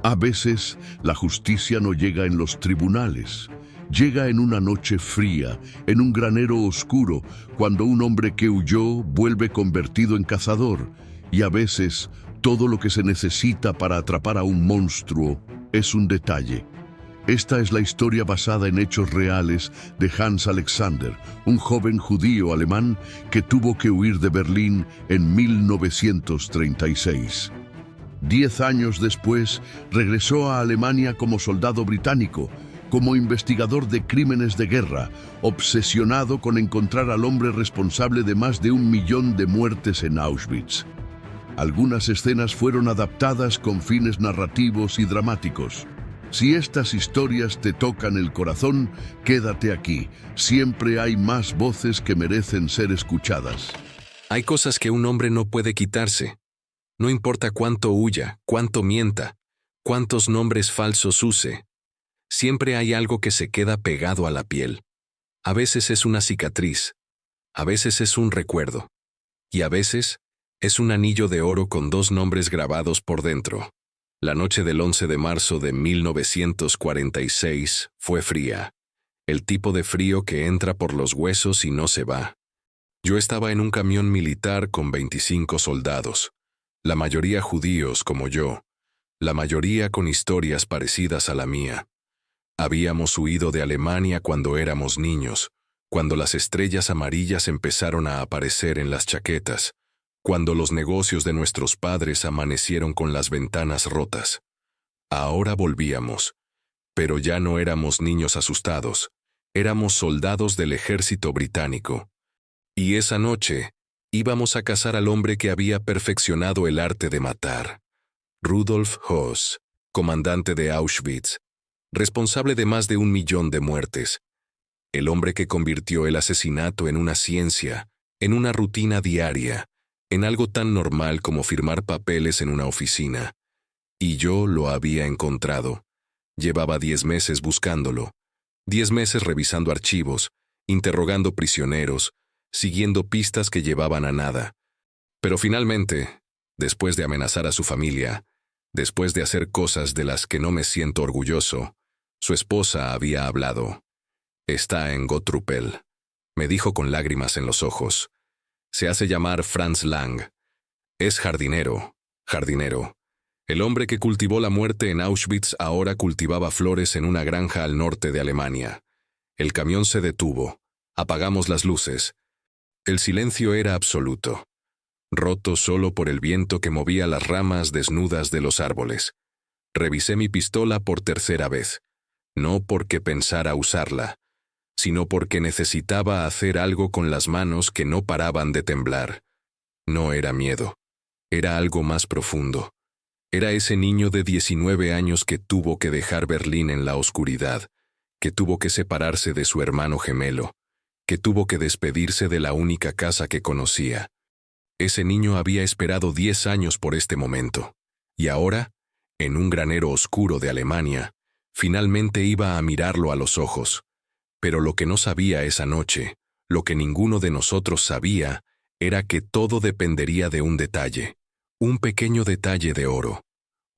A veces, la justicia no llega en los tribunales. Llega en una noche fría, en un granero oscuro, cuando un hombre que huyó vuelve convertido en cazador. Y a veces, todo lo que se necesita para atrapar a un monstruo es un detalle. Esta es la historia basada en hechos reales de Hans Alexander, un joven judío alemán que tuvo que huir de Berlín en 1936. 10 años después, regresó a Alemania como soldado británico, como investigador de crímenes de guerra, obsesionado con encontrar al hombre responsable de más de 1 millón de muertes en Auschwitz. Algunas escenas fueron adaptadas con fines narrativos y dramáticos. Si estas historias te tocan el corazón, quédate aquí. Siempre hay más voces que merecen ser escuchadas. Hay cosas que un hombre no puede quitarse. No importa cuánto huya, cuánto mienta, cuántos nombres falsos use. Siempre hay algo que se queda pegado a la piel. A veces es una cicatriz, a veces es un recuerdo, y a veces es un anillo de oro con 2 nombres grabados por dentro. La noche del 11 de marzo de 1946 fue fría, el tipo de frío que entra por los huesos y no se va. Yo estaba en un camión militar con 25 soldados, la mayoría judíos como yo, la mayoría con historias parecidas a la mía. Habíamos huido de Alemania cuando éramos niños, cuando las estrellas amarillas empezaron a aparecer en las chaquetas, cuando los negocios de nuestros padres amanecieron con las ventanas rotas. Ahora volvíamos, pero ya no éramos niños asustados, éramos soldados del ejército británico. Y esa noche íbamos a cazar al hombre que había perfeccionado el arte de matar. Rudolf Höss, comandante de Auschwitz, responsable de más de 1 millón de muertes. El hombre que convirtió el asesinato en una ciencia, en una rutina diaria, en algo tan normal como firmar papeles en una oficina. Y yo lo había encontrado. Llevaba 10 meses buscándolo, 10 meses revisando archivos, interrogando prisioneros, siguiendo pistas que llevaban a nada. Pero finalmente, después de amenazar a su familia, después de hacer cosas de las que no me siento orgulloso, su esposa había hablado. Está en Gottrupel, me dijo con lágrimas en los ojos. Se hace llamar Franz Lang. Es jardinero. El hombre que cultivó la muerte en Auschwitz ahora cultivaba flores en una granja al norte de Alemania. El camión se detuvo. Apagamos las luces. El silencio era absoluto, roto solo por el viento que movía las ramas desnudas de los árboles. Revisé mi pistola por 3ª vez, no porque pensara usarla, sino porque necesitaba hacer algo con las manos que no paraban de temblar. No era miedo, era algo más profundo. Era ese niño de 19 años que tuvo que dejar Berlín en la oscuridad, que tuvo que separarse de su hermano gemelo, que tuvo que despedirse de la única casa que conocía. Ese niño había esperado 10 años por este momento, y ahora, en un granero oscuro de Alemania, finalmente iba a mirarlo a los ojos. Pero lo que no sabía esa noche, lo que ninguno de nosotros sabía, era que todo dependería de un detalle, un pequeño detalle de oro,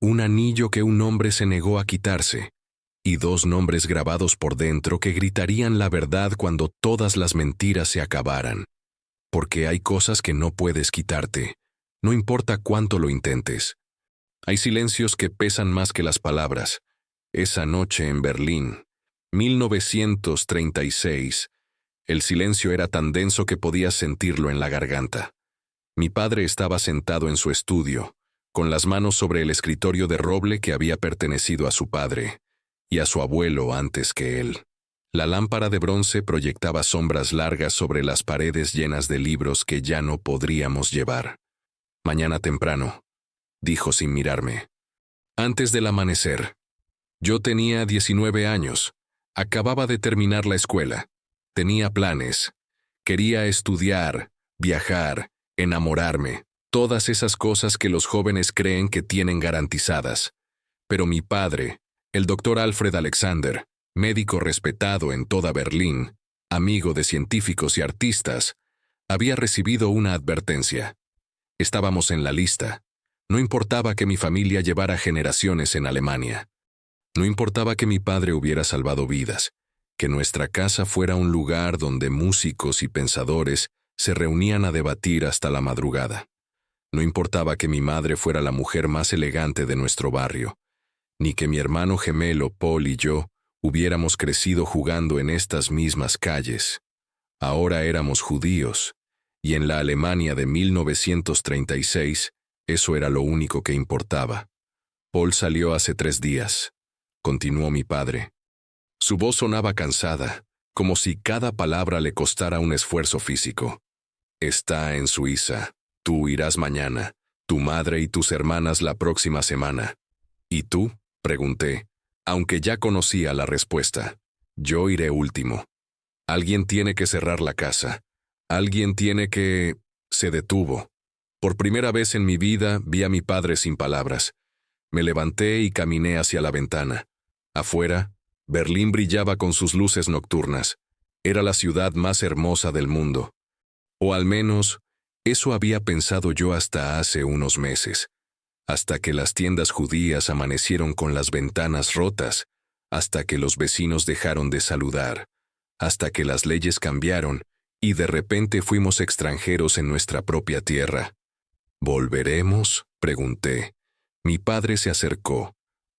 un anillo que un hombre se negó a quitarse, y 2 nombres grabados por dentro que gritarían la verdad cuando todas las mentiras se acabaran. Porque hay cosas que no puedes quitarte, no importa cuánto lo intentes. Hay silencios que pesan más que las palabras. Esa noche en Berlín, 1936, el silencio era tan denso que podías sentirlo en la garganta. Mi padre estaba sentado en su estudio, con las manos sobre el escritorio de roble que había pertenecido a su padre, y a su abuelo antes que él. La lámpara de bronce proyectaba sombras largas sobre las paredes llenas de libros que ya no podríamos llevar. Mañana temprano, dijo sin mirarme. Antes del amanecer. Yo tenía 19 años. Acababa de terminar la escuela. Tenía planes. Quería estudiar, viajar, enamorarme, todas esas cosas que los jóvenes creen que tienen garantizadas. Pero mi padre, el doctor Alfred Alexander, médico respetado en toda Berlín, amigo de científicos y artistas, había recibido una advertencia. Estábamos en la lista. No importaba que mi familia llevara generaciones en Alemania. No importaba que mi padre hubiera salvado vidas, que nuestra casa fuera un lugar donde músicos y pensadores se reunían a debatir hasta la madrugada. No importaba que mi madre fuera la mujer más elegante de nuestro barrio, ni que mi hermano gemelo Paul y yo hubiéramos crecido jugando en estas mismas calles. Ahora éramos judíos, y en la Alemania de 1936, eso era lo único que importaba. Paul salió hace 3 días, continuó mi padre. Su voz sonaba cansada, como si cada palabra le costara un esfuerzo físico. Está en Suiza. Tú irás mañana, tu madre y tus hermanas la próxima semana. ¿Y tú?, pregunté, aunque ya conocía la respuesta. Yo iré último. Alguien tiene que cerrar la casa. Alguien tiene que... Se detuvo. Por primera vez en mi vida vi a mi padre sin palabras. Me levanté y caminé hacia la ventana. Afuera, Berlín brillaba con sus luces nocturnas. Era la ciudad más hermosa del mundo. O al menos, eso había pensado yo hasta hace unos meses. Hasta que las tiendas judías amanecieron con las ventanas rotas, hasta que los vecinos dejaron de saludar, hasta que las leyes cambiaron y de repente fuimos extranjeros en nuestra propia tierra. ¿Volveremos?, pregunté. Mi padre se acercó,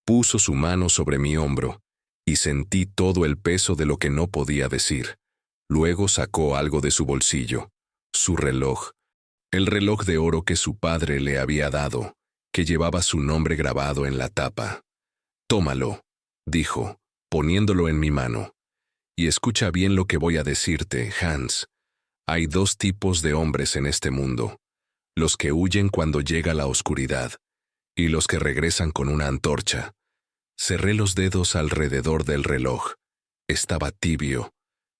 puso su mano sobre mi hombro, y sentí todo el peso de lo que no podía decir. Luego sacó algo de su bolsillo, su reloj, el reloj de oro que su padre le había dado, que llevaba su nombre grabado en la tapa. «Tómalo», dijo, poniéndolo en mi mano. «Y escucha bien lo que voy a decirte, Hans. Hay 2 tipos de hombres en este mundo: los que huyen cuando llega la oscuridad, y los que regresan con una antorcha». Cerré los dedos alrededor del reloj. Estaba tibio,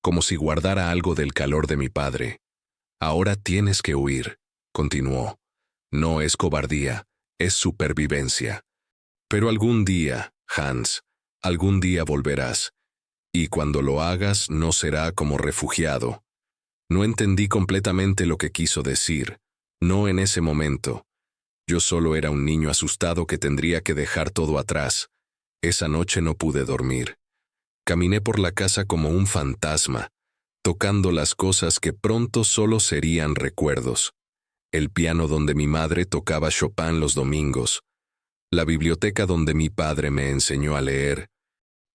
como si guardara algo del calor de mi padre. «Ahora tienes que huir», continuó. «No es cobardía, es supervivencia. Pero algún día, Hans, algún día volverás, y cuando lo hagas no será como refugiado». No entendí completamente lo que quiso decir, no en ese momento. Yo solo era un niño asustado que tendría que dejar todo atrás. Esa noche no pude dormir. Caminé por la casa como un fantasma, tocando las cosas que pronto solo serían recuerdos. El piano donde mi madre tocaba Chopin los domingos, la biblioteca donde mi padre me enseñó a leer,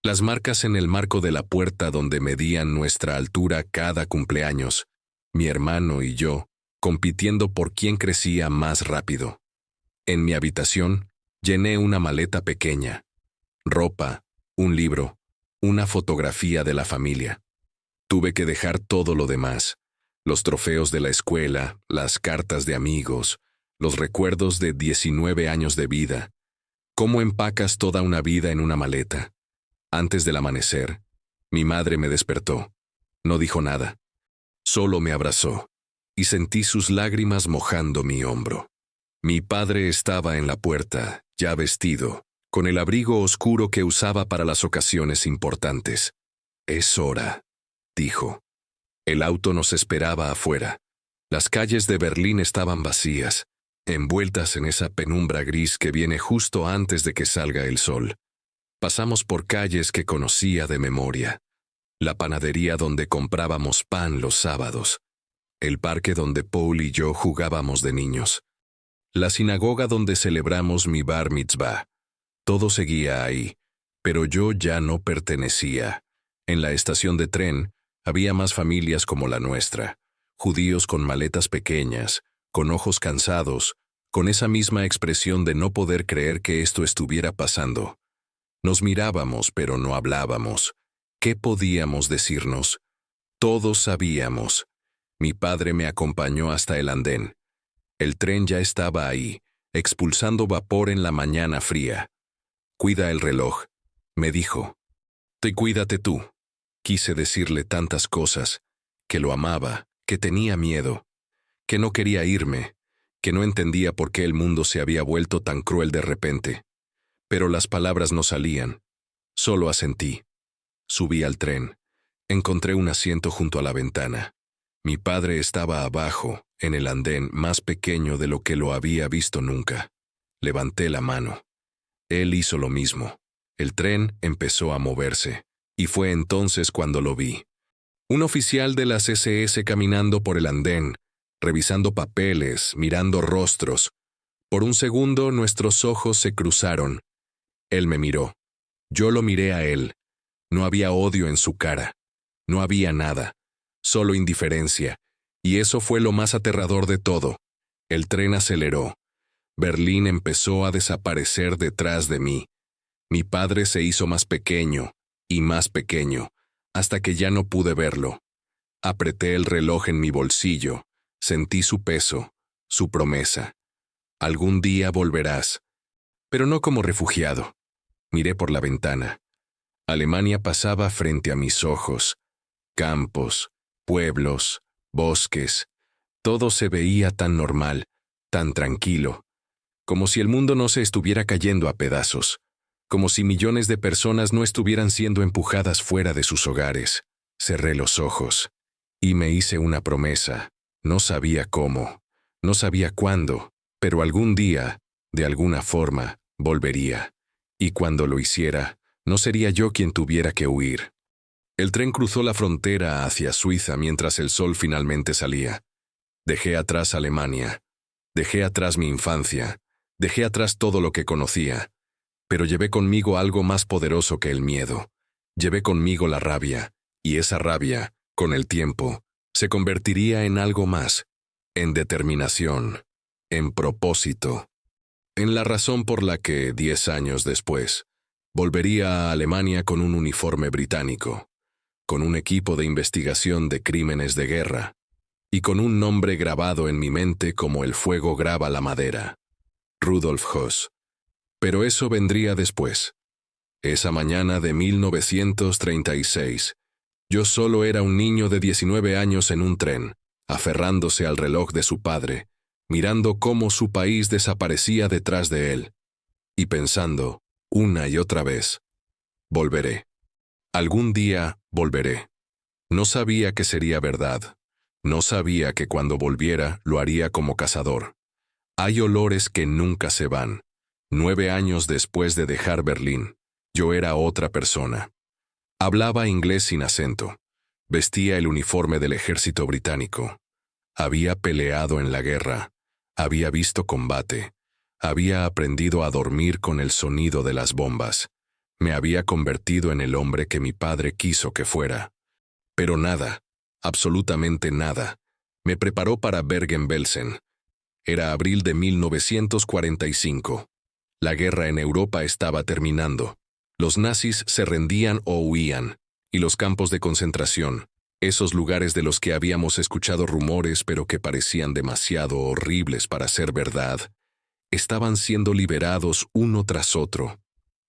las marcas en el marco de la puerta donde medían nuestra altura cada cumpleaños, mi hermano y yo, compitiendo por quién crecía más rápido. En mi habitación, llené una maleta pequeña, ropa, un libro, una fotografía de la familia. Tuve que dejar todo lo demás: los trofeos de la escuela, las cartas de amigos, los recuerdos de 19 años de vida. ¿Cómo empacas toda una vida en una maleta? Antes del amanecer, mi madre me despertó. No dijo nada. Solo me abrazó, y sentí sus lágrimas mojando mi hombro. Mi padre estaba en la puerta, ya vestido, con el abrigo oscuro que usaba para las ocasiones importantes. «Es hora», dijo. El auto nos esperaba afuera. Las calles de Berlín estaban vacías, envueltas en esa penumbra gris que viene justo antes de que salga el sol. Pasamos por calles que conocía de memoria: la panadería donde comprábamos pan los sábados, el parque donde Paul y yo jugábamos de niños, la sinagoga donde celebramos mi bar mitzvah. Todo seguía ahí, pero yo ya no pertenecía. En la estación de tren había más familias como la nuestra, judíos con maletas pequeñas, con ojos cansados, con esa misma expresión de no poder creer que esto estuviera pasando. Nos mirábamos, pero no hablábamos. ¿Qué podíamos decirnos? Todos sabíamos. Mi padre me acompañó hasta el andén. El tren ya estaba ahí, expulsando vapor en la mañana fría. «Cuida el reloj», me dijo. «Te cuídate tú». Quise decirle tantas cosas: que lo amaba, que tenía miedo, que no quería irme, que no entendía por qué el mundo se había vuelto tan cruel de repente. Pero las palabras no salían. Solo asentí. Subí al tren. Encontré un asiento junto a la ventana. Mi padre estaba abajo, en el andén más pequeño de lo que lo había visto nunca. Levanté la mano. Él hizo lo mismo. El tren empezó a moverse, y fue entonces cuando lo vi. Un oficial de las SS caminando por el andén, revisando papeles, mirando rostros. Por un segundo nuestros ojos se cruzaron. Él me miró. Yo lo miré a él. No había odio en su cara. No había nada. Solo indiferencia. Y eso fue lo más aterrador de todo. El tren aceleró. Berlín empezó a desaparecer detrás de mí. Mi padre se hizo más pequeño, y más pequeño, hasta que ya no pude verlo. Apreté el reloj en mi bolsillo. Sentí su peso, su promesa. Algún día volverás. Pero no como refugiado. Miré por la ventana. Alemania pasaba frente a mis ojos. Campos, pueblos, bosques. Todo se veía tan normal, tan tranquilo. Como si el mundo no se estuviera cayendo a pedazos. Como si millones de personas no estuvieran siendo empujadas fuera de sus hogares. Cerré los ojos. Y me hice una promesa. No sabía cómo. No sabía cuándo. Pero algún día, de alguna forma, volvería. Y cuando lo hiciera, no sería yo quien tuviera que huir. El tren cruzó la frontera hacia Suiza mientras el sol finalmente salía. Dejé atrás Alemania. Dejé atrás mi infancia. Dejé atrás todo lo que conocía. Pero llevé conmigo algo más poderoso que el miedo. Llevé conmigo la rabia. Y esa rabia, con el tiempo, se convertiría en algo más. En determinación. En propósito. En la razón por la que, 10 años después, volvería a Alemania con un uniforme británico, con un equipo de investigación de crímenes de guerra, y con un nombre grabado en mi mente como el fuego graba la madera. Rudolf Höss. Pero eso vendría después. Esa mañana de 1936, yo solo era un niño de 19 años en un tren, aferrándose al reloj de su padre, mirando cómo su país desaparecía detrás de él, y pensando, una y otra vez, volveré. Algún día volveré. No sabía que sería verdad. No sabía que cuando volviera lo haría como cazador. Hay olores que nunca se van. 9 años después de dejar Berlín, yo era otra persona. Hablaba inglés sin acento. Vestía el uniforme del ejército británico. Había peleado en la guerra. Había visto combate. Había aprendido a dormir con el sonido de las bombas. Me había convertido en el hombre que mi padre quiso que fuera. Pero nada, absolutamente nada, me preparó para Bergen-Belsen. Era abril de 1945. La guerra en Europa estaba terminando. Los nazis se rendían o huían, y los campos de concentración, esos lugares de los que habíamos escuchado rumores pero que parecían demasiado horribles para ser verdad, estaban siendo liberados uno tras otro.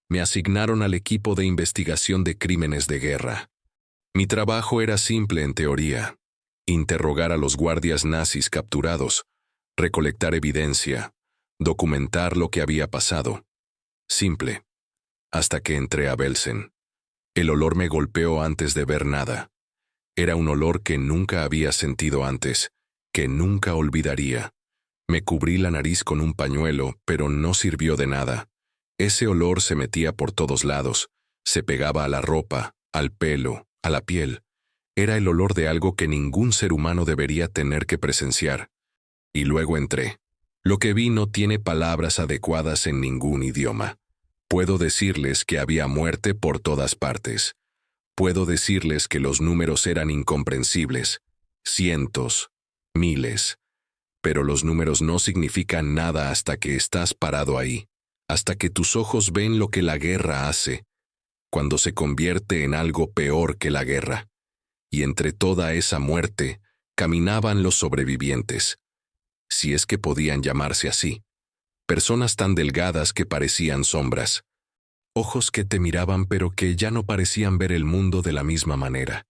Me asignaron al equipo de investigación de crímenes de guerra. Mi trabajo era simple en teoría: interrogar a los guardias nazis capturados, recolectar evidencia, documentar lo que había pasado. Simple. Hasta que entré a Belsen. El olor me golpeó antes de ver nada. Era un olor que nunca había sentido antes, que nunca olvidaría. Me cubrí la nariz con un pañuelo, pero no sirvió de nada. Ese olor se metía por todos lados, se pegaba a la ropa, al pelo, a la piel. Era el olor de algo que ningún ser humano debería tener que presenciar. Y luego entré. Lo que vi no tiene palabras adecuadas en ningún idioma. Puedo decirles que había muerte por todas partes. Puedo decirles que los números eran incomprensibles. Cientos, miles. Pero los números no significan nada hasta que estás parado ahí, hasta que tus ojos ven lo que la guerra hace, cuando se convierte en algo peor que la guerra. Y entre toda esa muerte, caminaban los sobrevivientes. Si es que podían llamarse así. Personas tan delgadas que parecían sombras. Ojos que te miraban pero que ya no parecían ver el mundo de la misma manera.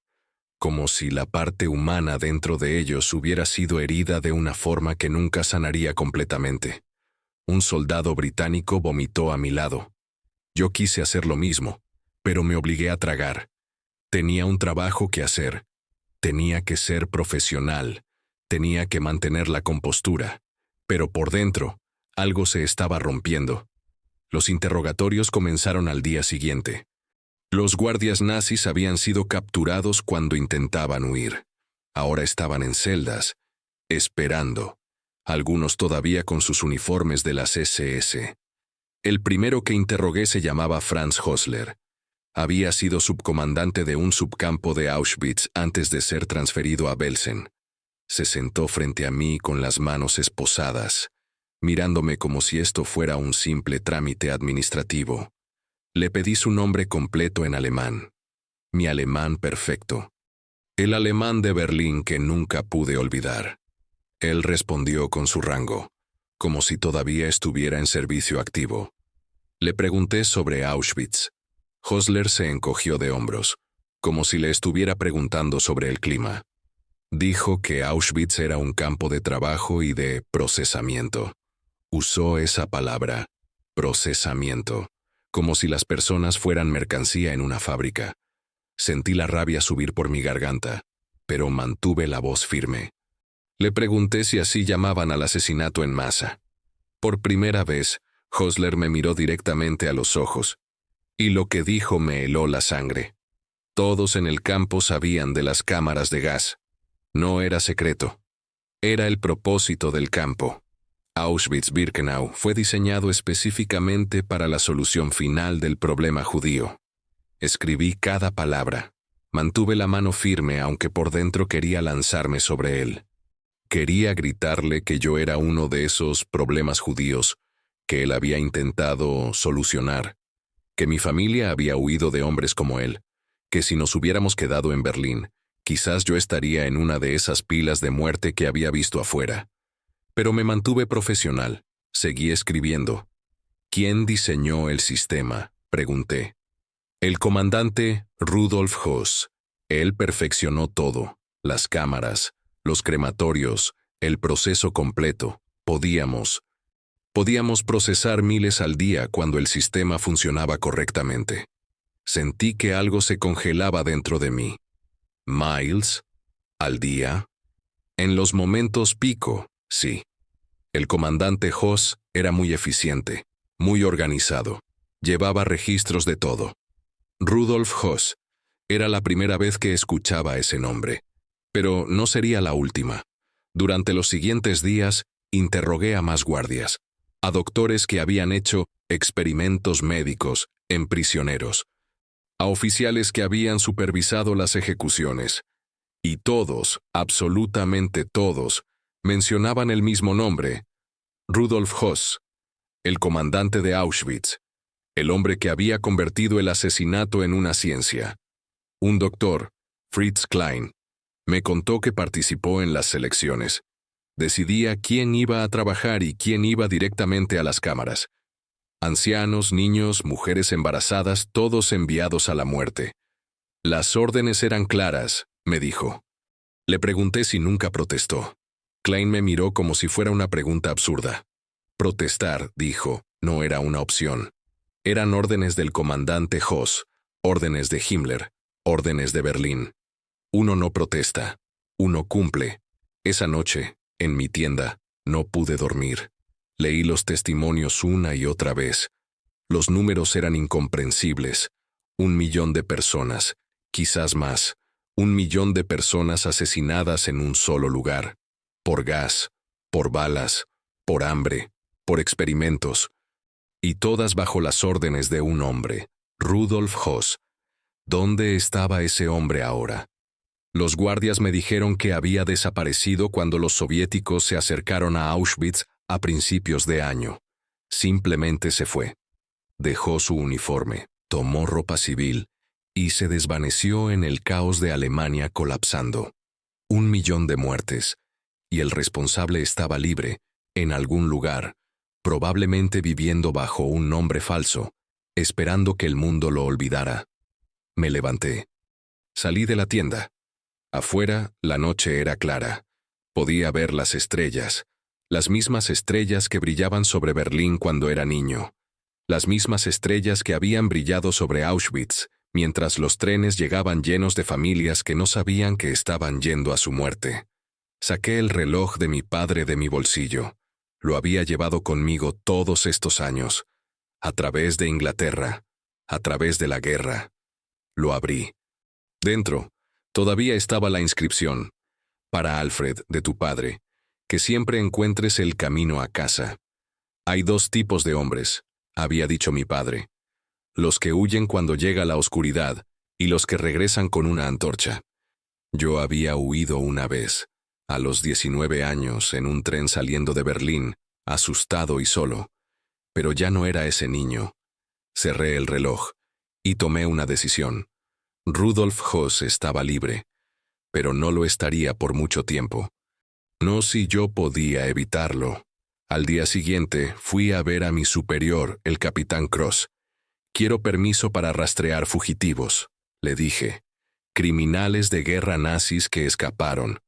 Como si la parte humana dentro de ellos hubiera sido herida de una forma que nunca sanaría completamente. Un soldado británico vomitó a mi lado. Yo quise hacer lo mismo, pero me obligué a tragar. Tenía un trabajo que hacer. Tenía que ser profesional. Tenía que mantener la compostura. Pero por dentro, Algo se estaba rompiendo. Los interrogatorios comenzaron al día siguiente. Los guardias nazis habían sido capturados cuando intentaban huir. Ahora estaban en celdas, esperando, algunos todavía con sus uniformes de las SS. El primero que interrogué se llamaba Franz Hosler. Había sido subcomandante de un subcampo de Auschwitz antes de ser transferido a Belsen. Se sentó frente a mí con las manos esposadas, mirándome como si esto fuera un simple trámite administrativo. Le pedí su nombre completo en alemán. Mi alemán perfecto. El alemán de Berlín que nunca pude olvidar. Él respondió con su rango, como si todavía estuviera en servicio activo. Le pregunté sobre Auschwitz. Hosler se encogió de hombros, como si le estuviera preguntando sobre el clima. Dijo que Auschwitz era un campo de trabajo y de procesamiento. Usó esa palabra, procesamiento, como si las personas fueran mercancía en una fábrica. Sentí la rabia subir por mi garganta, pero mantuve la voz firme. Le pregunté si así llamaban al asesinato en masa. Por primera vez, Hosler me miró directamente a los ojos, y lo que dijo me heló la sangre. Todos en el campo sabían de las cámaras de gas. No era secreto. Era el propósito del campo. Auschwitz-Birkenau fue diseñado específicamente para la solución final del problema judío. Escribí cada palabra. Mantuve la mano firme aunque por dentro quería lanzarme sobre él. Quería gritarle que yo era uno de esos problemas judíos que él había intentado solucionar, que mi familia había huido de hombres como él, que si nos hubiéramos quedado en Berlín, quizás yo estaría en una de esas pilas de muerte que había visto afuera. Pero me mantuve profesional. Seguí escribiendo. ¿Quién diseñó el sistema?, pregunté. El comandante Rudolf Höss. Él perfeccionó todo. Las cámaras, los crematorios, el proceso completo. Podíamos procesar miles al día cuando el sistema funcionaba correctamente. Sentí que algo se congelaba dentro de mí. ¿Miles? ¿Al día? En los momentos pico, sí. El comandante Höss era muy eficiente, muy organizado. Llevaba registros de todo. Rudolf Höss. Era la primera vez que escuchaba ese nombre. Pero no sería la última. Durante los siguientes días, interrogué a más guardias, a doctores que habían hecho experimentos médicos en prisioneros, a oficiales que habían supervisado las ejecuciones. Y todos, absolutamente todos, mencionaban el mismo nombre, Rudolf Höss, el comandante de Auschwitz, el hombre que había convertido el asesinato en una ciencia. Un doctor, Fritz Klein, me contó que participó en las selecciones. Decidía quién iba a trabajar y quién iba directamente a las cámaras. Ancianos, niños, mujeres embarazadas, todos enviados a la muerte. Las órdenes eran claras, me dijo. Le pregunté si nunca protestó. Klein me miró como si fuera una pregunta absurda. Protestar, dijo, no era una opción. Eran órdenes del comandante Höss, órdenes de Himmler, órdenes de Berlín. Uno no protesta, uno cumple. Esa noche, en mi tienda, no pude dormir. Leí los testimonios una y otra vez. Los números eran incomprensibles. 1 millón de personas, quizás más. 1 millón de personas asesinadas en un solo lugar. Por gas, por balas, por hambre, por experimentos. Y todas bajo las órdenes de un hombre, Rudolf Höss. ¿Dónde estaba ese hombre ahora? Los guardias me dijeron que había desaparecido cuando los soviéticos se acercaron a Auschwitz a principios de año. Simplemente se fue. Dejó su uniforme, tomó ropa civil y se desvaneció en el caos de Alemania colapsando. 1 millón de muertes, y el responsable estaba libre, en algún lugar, probablemente viviendo bajo un nombre falso, esperando que el mundo lo olvidara. Me levanté. Salí de la tienda. Afuera, la noche era clara. Podía ver las estrellas, las mismas estrellas que brillaban sobre Berlín cuando era niño, las mismas estrellas que habían brillado sobre Auschwitz, mientras los trenes llegaban llenos de familias que no sabían que estaban yendo a su muerte. Saqué el reloj de mi padre de mi bolsillo. Lo había llevado conmigo todos estos años, a través de Inglaterra, a través de la guerra. Lo abrí. Dentro, todavía estaba la inscripción: para Alfred, de tu padre, que siempre encuentres el camino a casa. Hay dos tipos de hombres, había dicho mi padre: los que huyen cuando llega la oscuridad y los que regresan con una antorcha. Yo había huido una vez, a los 19 años, en un tren saliendo de Berlín, asustado y solo. Pero ya no era ese niño. Cerré el reloj y tomé una decisión. Rudolf Höss estaba libre, pero no lo estaría por mucho tiempo. No si yo podía evitarlo. Al día siguiente fui a ver a mi superior, el capitán Cross. Quiero permiso para rastrear fugitivos, le dije. Criminales de guerra nazis que escaparon.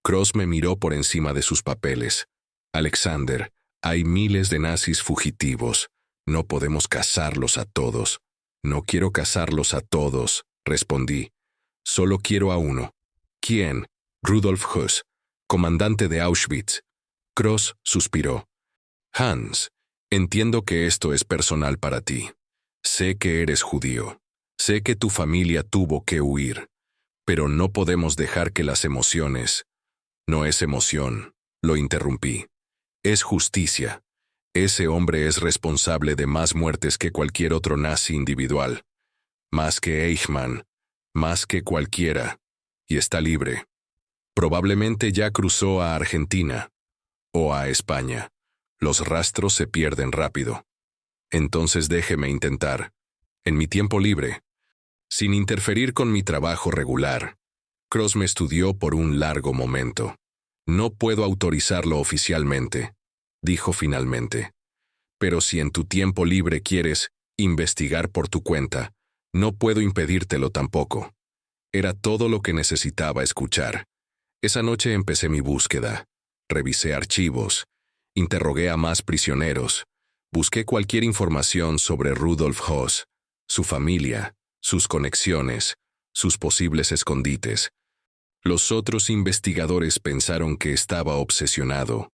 Cross me miró por encima de sus papeles. Alexander, hay miles de nazis fugitivos. No podemos cazarlos a todos. No quiero cazarlos a todos, respondí. Solo quiero a uno. ¿Quién? Rudolf Höss, comandante de Auschwitz. Cross suspiró. Hans, entiendo que esto es personal para ti. Sé que eres judío. Sé que tu familia tuvo que huir. Pero no podemos dejar que las emociones... No es emoción, lo interrumpí. Es justicia. Ese hombre es responsable de más muertes que cualquier otro nazi individual. Más que Eichmann, más que cualquiera. Y está libre. Probablemente ya cruzó a Argentina. O a España. Los rastros se pierden rápido. Entonces déjeme intentar. En mi tiempo libre. Sin interferir con mi trabajo regular. Cross me estudió por un largo momento. No puedo autorizarlo oficialmente, dijo finalmente. Pero si en tu tiempo libre quieres investigar por tu cuenta, no puedo impedírtelo tampoco. Era todo lo que necesitaba escuchar. Esa noche empecé mi búsqueda. Revisé archivos. Interrogué a más prisioneros. Busqué cualquier información sobre Rudolf Höss, su familia, sus conexiones, sus posibles escondites. Los otros investigadores pensaron que estaba obsesionado.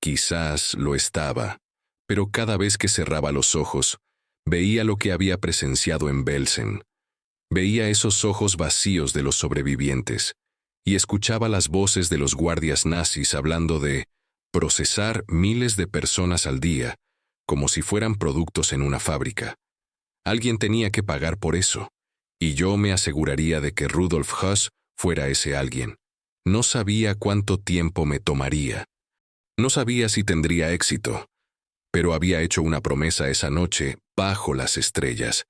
Quizás lo estaba, pero cada vez que cerraba los ojos, veía lo que había presenciado en Belsen. Veía esos ojos vacíos de los sobrevivientes y escuchaba las voces de los guardias nazis hablando de procesar miles de personas al día, como si fueran productos en una fábrica. Alguien tenía que pagar por eso, y yo me aseguraría de que Rudolf Höss fuera ese alguien. No sabía cuánto tiempo me tomaría. No sabía si tendría éxito, pero había hecho una promesa esa noche bajo las estrellas.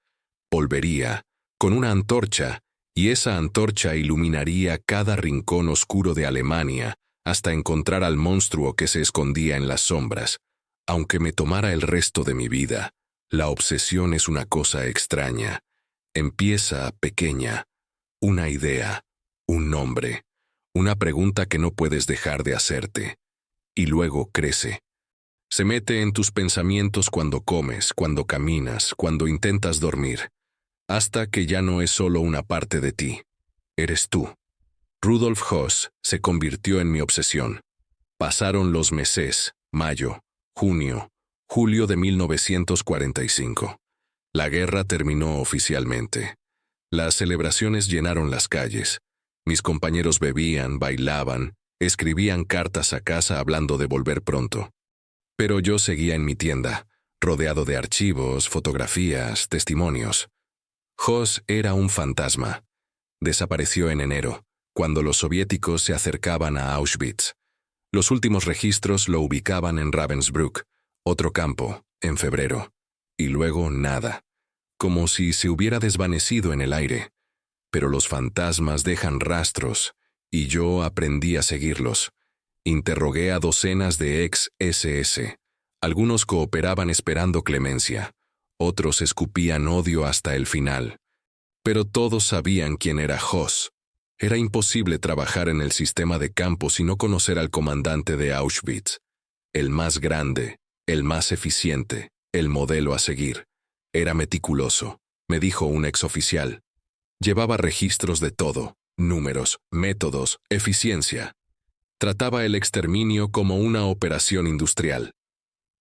Volvería, con una antorcha, y esa antorcha iluminaría cada rincón oscuro de Alemania hasta encontrar al monstruo que se escondía en las sombras. Aunque me tomara el resto de mi vida, la obsesión es una cosa extraña. Empieza pequeña, una idea, un nombre, una pregunta que no puedes dejar de hacerte, y luego crece. Se mete en tus pensamientos cuando comes, cuando caminas, cuando intentas dormir, hasta que ya no es solo una parte de ti. Eres tú. Rudolf Höss se convirtió en mi obsesión. Pasaron los meses, mayo, junio, julio de 1945. La guerra terminó oficialmente. Las celebraciones llenaron las calles. Mis compañeros bebían, bailaban, escribían cartas a casa hablando de volver pronto. Pero yo seguía en mi tienda, rodeado de archivos, fotografías, testimonios. Höss era un fantasma. Desapareció en enero, cuando los soviéticos se acercaban a Auschwitz. Los últimos registros lo ubicaban en Ravensbrück, otro campo, en febrero. Y luego nada, como si se hubiera desvanecido en el aire. Pero los fantasmas dejan rastros, y yo aprendí a seguirlos. Interrogué a docenas de ex-SS. Algunos cooperaban esperando clemencia, otros escupían odio hasta el final. Pero todos sabían quién era Höss. Era imposible trabajar en el sistema de campos y no conocer al comandante de Auschwitz. El más grande, el más eficiente, el modelo a seguir. Era meticuloso, me dijo un exoficial. Llevaba registros de todo, números, métodos, eficiencia. Trataba el exterminio como una operación industrial.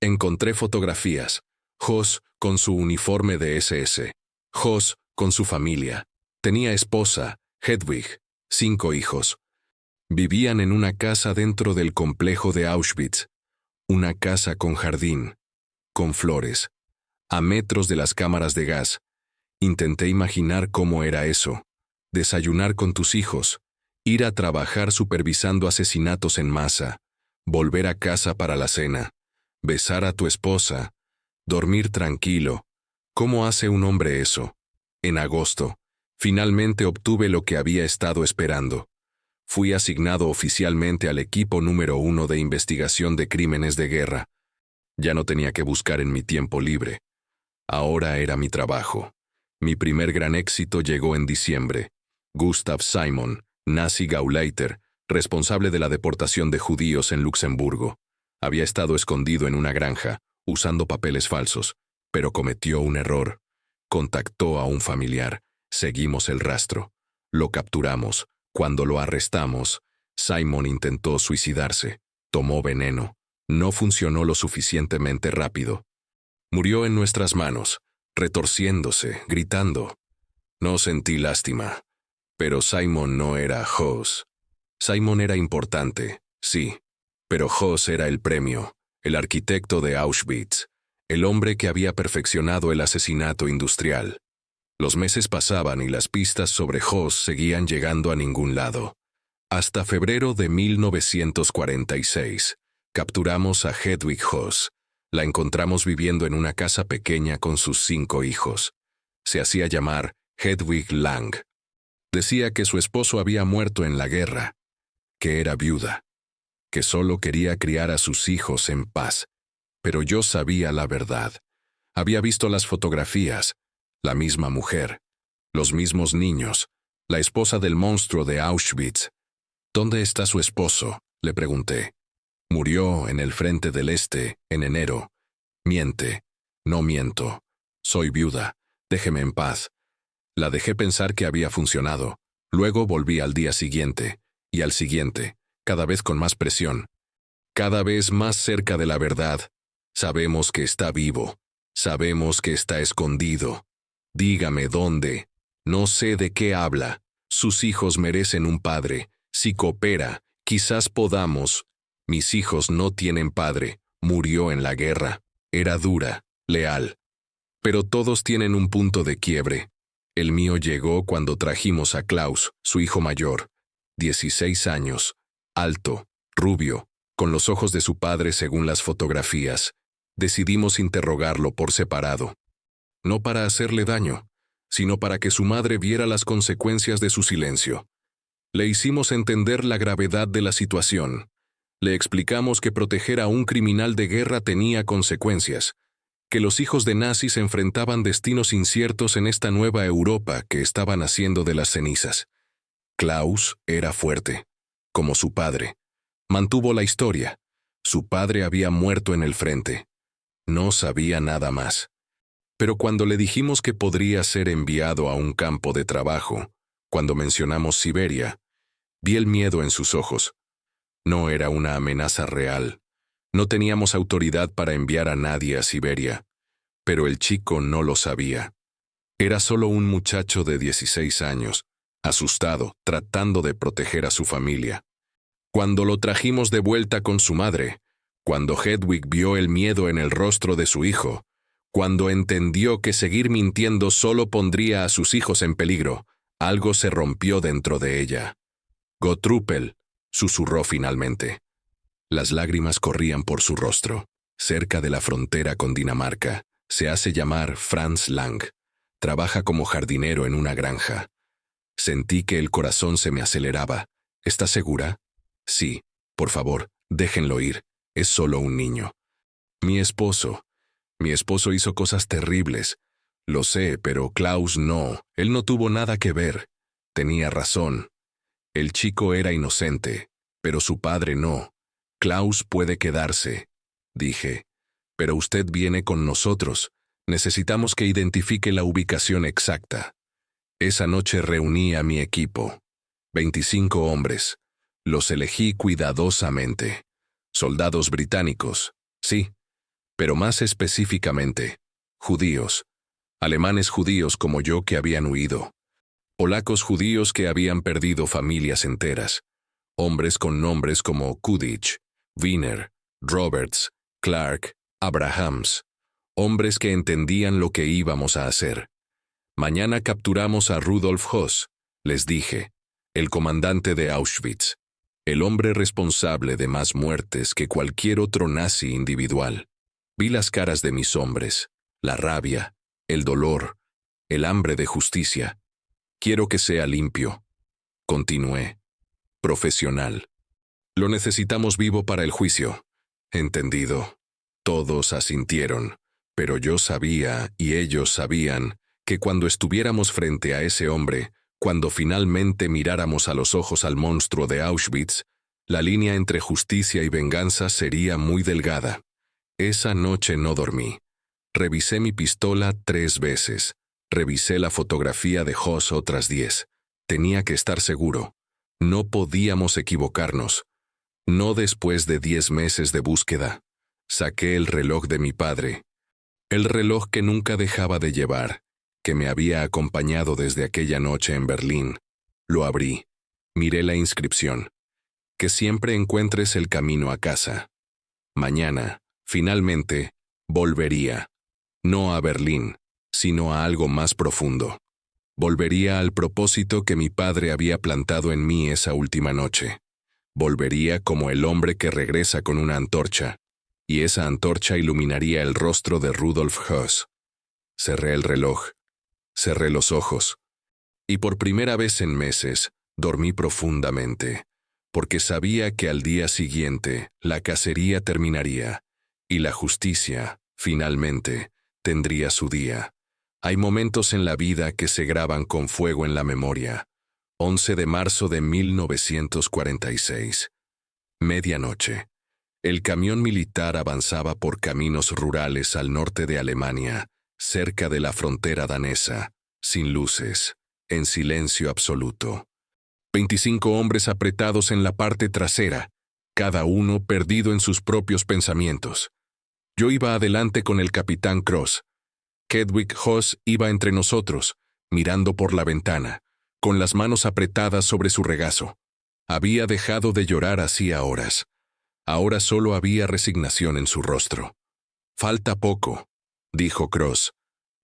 Encontré fotografías. Jos con su uniforme de SS. Jos con su familia. Tenía esposa, Hedwig, 5 hijos. Vivían en una casa dentro del complejo de Auschwitz. Una casa con jardín, con flores, a metros de las cámaras de gas. Intenté imaginar cómo era eso. Desayunar con tus hijos, ir a trabajar supervisando asesinatos en masa, volver a casa para la cena, besar a tu esposa, dormir tranquilo. ¿Cómo hace un hombre eso? En agosto, finalmente obtuve lo que había estado esperando. Fui asignado oficialmente al equipo número 1 de investigación de crímenes de guerra. Ya no tenía que buscar en mi tiempo libre. Ahora era mi trabajo. Mi primer gran éxito llegó en diciembre. Gustav Simon, nazi Gauleiter, responsable de la deportación de judíos en Luxemburgo. Había estado escondido en una granja, usando papeles falsos, pero cometió un error. Contactó a un familiar. Seguimos el rastro. Lo capturamos. Cuando lo arrestamos, Simon intentó suicidarse. Tomó veneno. No funcionó lo suficientemente rápido. Murió en nuestras manos, retorciéndose, gritando. No sentí lástima. Pero Simon no era Jos. Simon era importante, sí, pero Jos era el premio, el arquitecto de Auschwitz, el hombre que había perfeccionado el asesinato industrial. Los meses pasaban y las pistas sobre Jos seguían llegando a ningún lado. Hasta febrero de 1946, capturamos a Hedwig Jos. La encontramos viviendo en una casa pequeña con sus 5 hijos. Se hacía llamar Hedwig Lang. Decía que su esposo había muerto en la guerra, que era viuda, que solo quería criar a sus hijos en paz. Pero yo sabía la verdad. Había visto las fotografías, la misma mujer, los mismos niños, la esposa del monstruo de Auschwitz. ¿Dónde está su esposo?, le pregunté. Murió en el frente del Este, en enero. Miente. No miento. Soy viuda. Déjeme en paz. La dejé pensar que había funcionado. Luego volví al día siguiente, y al siguiente, cada vez con más presión. Cada vez más cerca de la verdad. Sabemos que está vivo. Sabemos que está escondido. Dígame dónde. No sé de qué habla. Sus hijos merecen un padre. Si coopera, quizás podamos. Mis hijos no tienen padre. Murió en la guerra. Era dura, leal. Pero todos tienen un punto de quiebre. El mío llegó cuando trajimos a Klaus, su hijo mayor. 16 años. Alto, rubio, con los ojos de su padre según las fotografías. Decidimos interrogarlo por separado. No para hacerle daño, sino para que su madre viera las consecuencias de su silencio. Le hicimos entender la gravedad de la situación. Le explicamos que proteger a un criminal de guerra tenía consecuencias, que los hijos de nazis enfrentaban destinos inciertos en esta nueva Europa que estaba naciendo de las cenizas. Klaus era fuerte, como su padre. Mantuvo la historia. Su padre había muerto en el frente. No sabía nada más. Pero cuando le dijimos que podría ser enviado a un campo de trabajo, cuando mencionamos Siberia, vi el miedo en sus ojos. No era una amenaza real. No teníamos autoridad para enviar a nadie a Siberia. Pero el chico no lo sabía. Era solo un muchacho de 16 años, asustado, tratando de proteger a su familia. Cuando lo trajimos de vuelta con su madre, cuando Hedwig vio el miedo en el rostro de su hijo, cuando entendió que seguir mintiendo solo pondría a sus hijos en peligro, algo se rompió dentro de ella. «Gottrupel», susurró finalmente. Las lágrimas corrían por su rostro. Cerca de la frontera con Dinamarca, se hace llamar Franz Lang. Trabaja como jardinero en una granja. Sentí que el corazón se me aceleraba. ¿Está segura? Sí. Por favor, déjenlo ir. Es solo un niño. Mi esposo hizo cosas terribles. Lo sé, pero Klaus no. Él no tuvo nada que ver. Tenía razón. El chico era inocente, pero su padre no. Klaus puede quedarse, dije. Pero usted viene con nosotros. Necesitamos que identifique la ubicación exacta. Esa noche reuní a mi equipo. 25 hombres. Los elegí cuidadosamente. Soldados británicos, sí, pero más específicamente, judíos. Alemanes judíos como yo que habían huido. Polacos judíos que habían perdido familias enteras. Hombres con nombres como Kudich, Wiener, Roberts, Clark, Abrahams. Hombres que entendían lo que íbamos a hacer. Mañana capturamos a Rudolf Höss, les dije, el comandante de Auschwitz, el hombre responsable de más muertes que cualquier otro nazi individual. Vi las caras de mis hombres, la rabia, el dolor, el hambre de justicia. Quiero que sea limpio. Continué. Profesional. Lo necesitamos vivo para el juicio. Entendido. Todos asintieron, pero yo sabía y ellos sabían que cuando estuviéramos frente a ese hombre, cuando finalmente miráramos a los ojos al monstruo de Auschwitz, la línea entre justicia y venganza sería muy delgada. Esa noche no dormí. Revisé mi pistola 3 veces. Revisé la fotografía de Höss otras 10. Tenía que estar seguro. No podíamos equivocarnos. No después de 10 meses de búsqueda. Saqué el reloj de mi padre. El reloj que nunca dejaba de llevar, que me había acompañado desde aquella noche en Berlín. Lo abrí. Miré la inscripción. Que siempre encuentres el camino a casa. Mañana, finalmente, volvería. No a Berlín, sino a algo más profundo. Volvería al propósito que mi padre había plantado en mí esa última noche. Volvería como el hombre que regresa con una antorcha, y esa antorcha iluminaría el rostro de Rudolf Höss. Cerré el reloj. Cerré los ojos. Y por primera vez en meses, dormí profundamente, porque sabía que al día siguiente la cacería terminaría, y la justicia, finalmente, tendría su día. Hay momentos en la vida que se graban con fuego en la memoria. 11 de marzo de 1946. Medianoche. El camión militar avanzaba por caminos rurales al norte de Alemania, cerca de la frontera danesa, sin luces, en silencio absoluto. 25 hombres apretados en la parte trasera, cada uno perdido en sus propios pensamientos. Yo iba adelante con el capitán Cross. Hedwig Höss iba entre nosotros, mirando por la ventana, con las manos apretadas sobre su regazo. Había dejado de llorar hacía horas. Ahora solo había resignación en su rostro. «Falta poco», dijo Cross.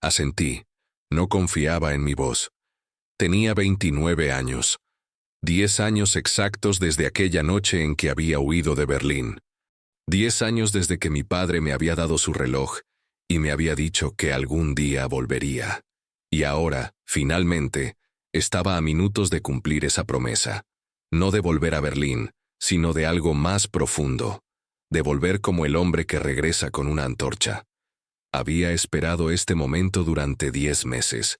Asentí. No confiaba en mi voz. Tenía 29 años. 10 años exactos desde aquella noche en que había huido de Berlín. 10 años desde que mi padre me había dado su reloj y me había dicho que algún día volvería. Y ahora, finalmente, estaba a minutos de cumplir esa promesa. No de volver a Berlín, sino de algo más profundo. De volver como el hombre que regresa con una antorcha. Había esperado este momento durante 10 meses,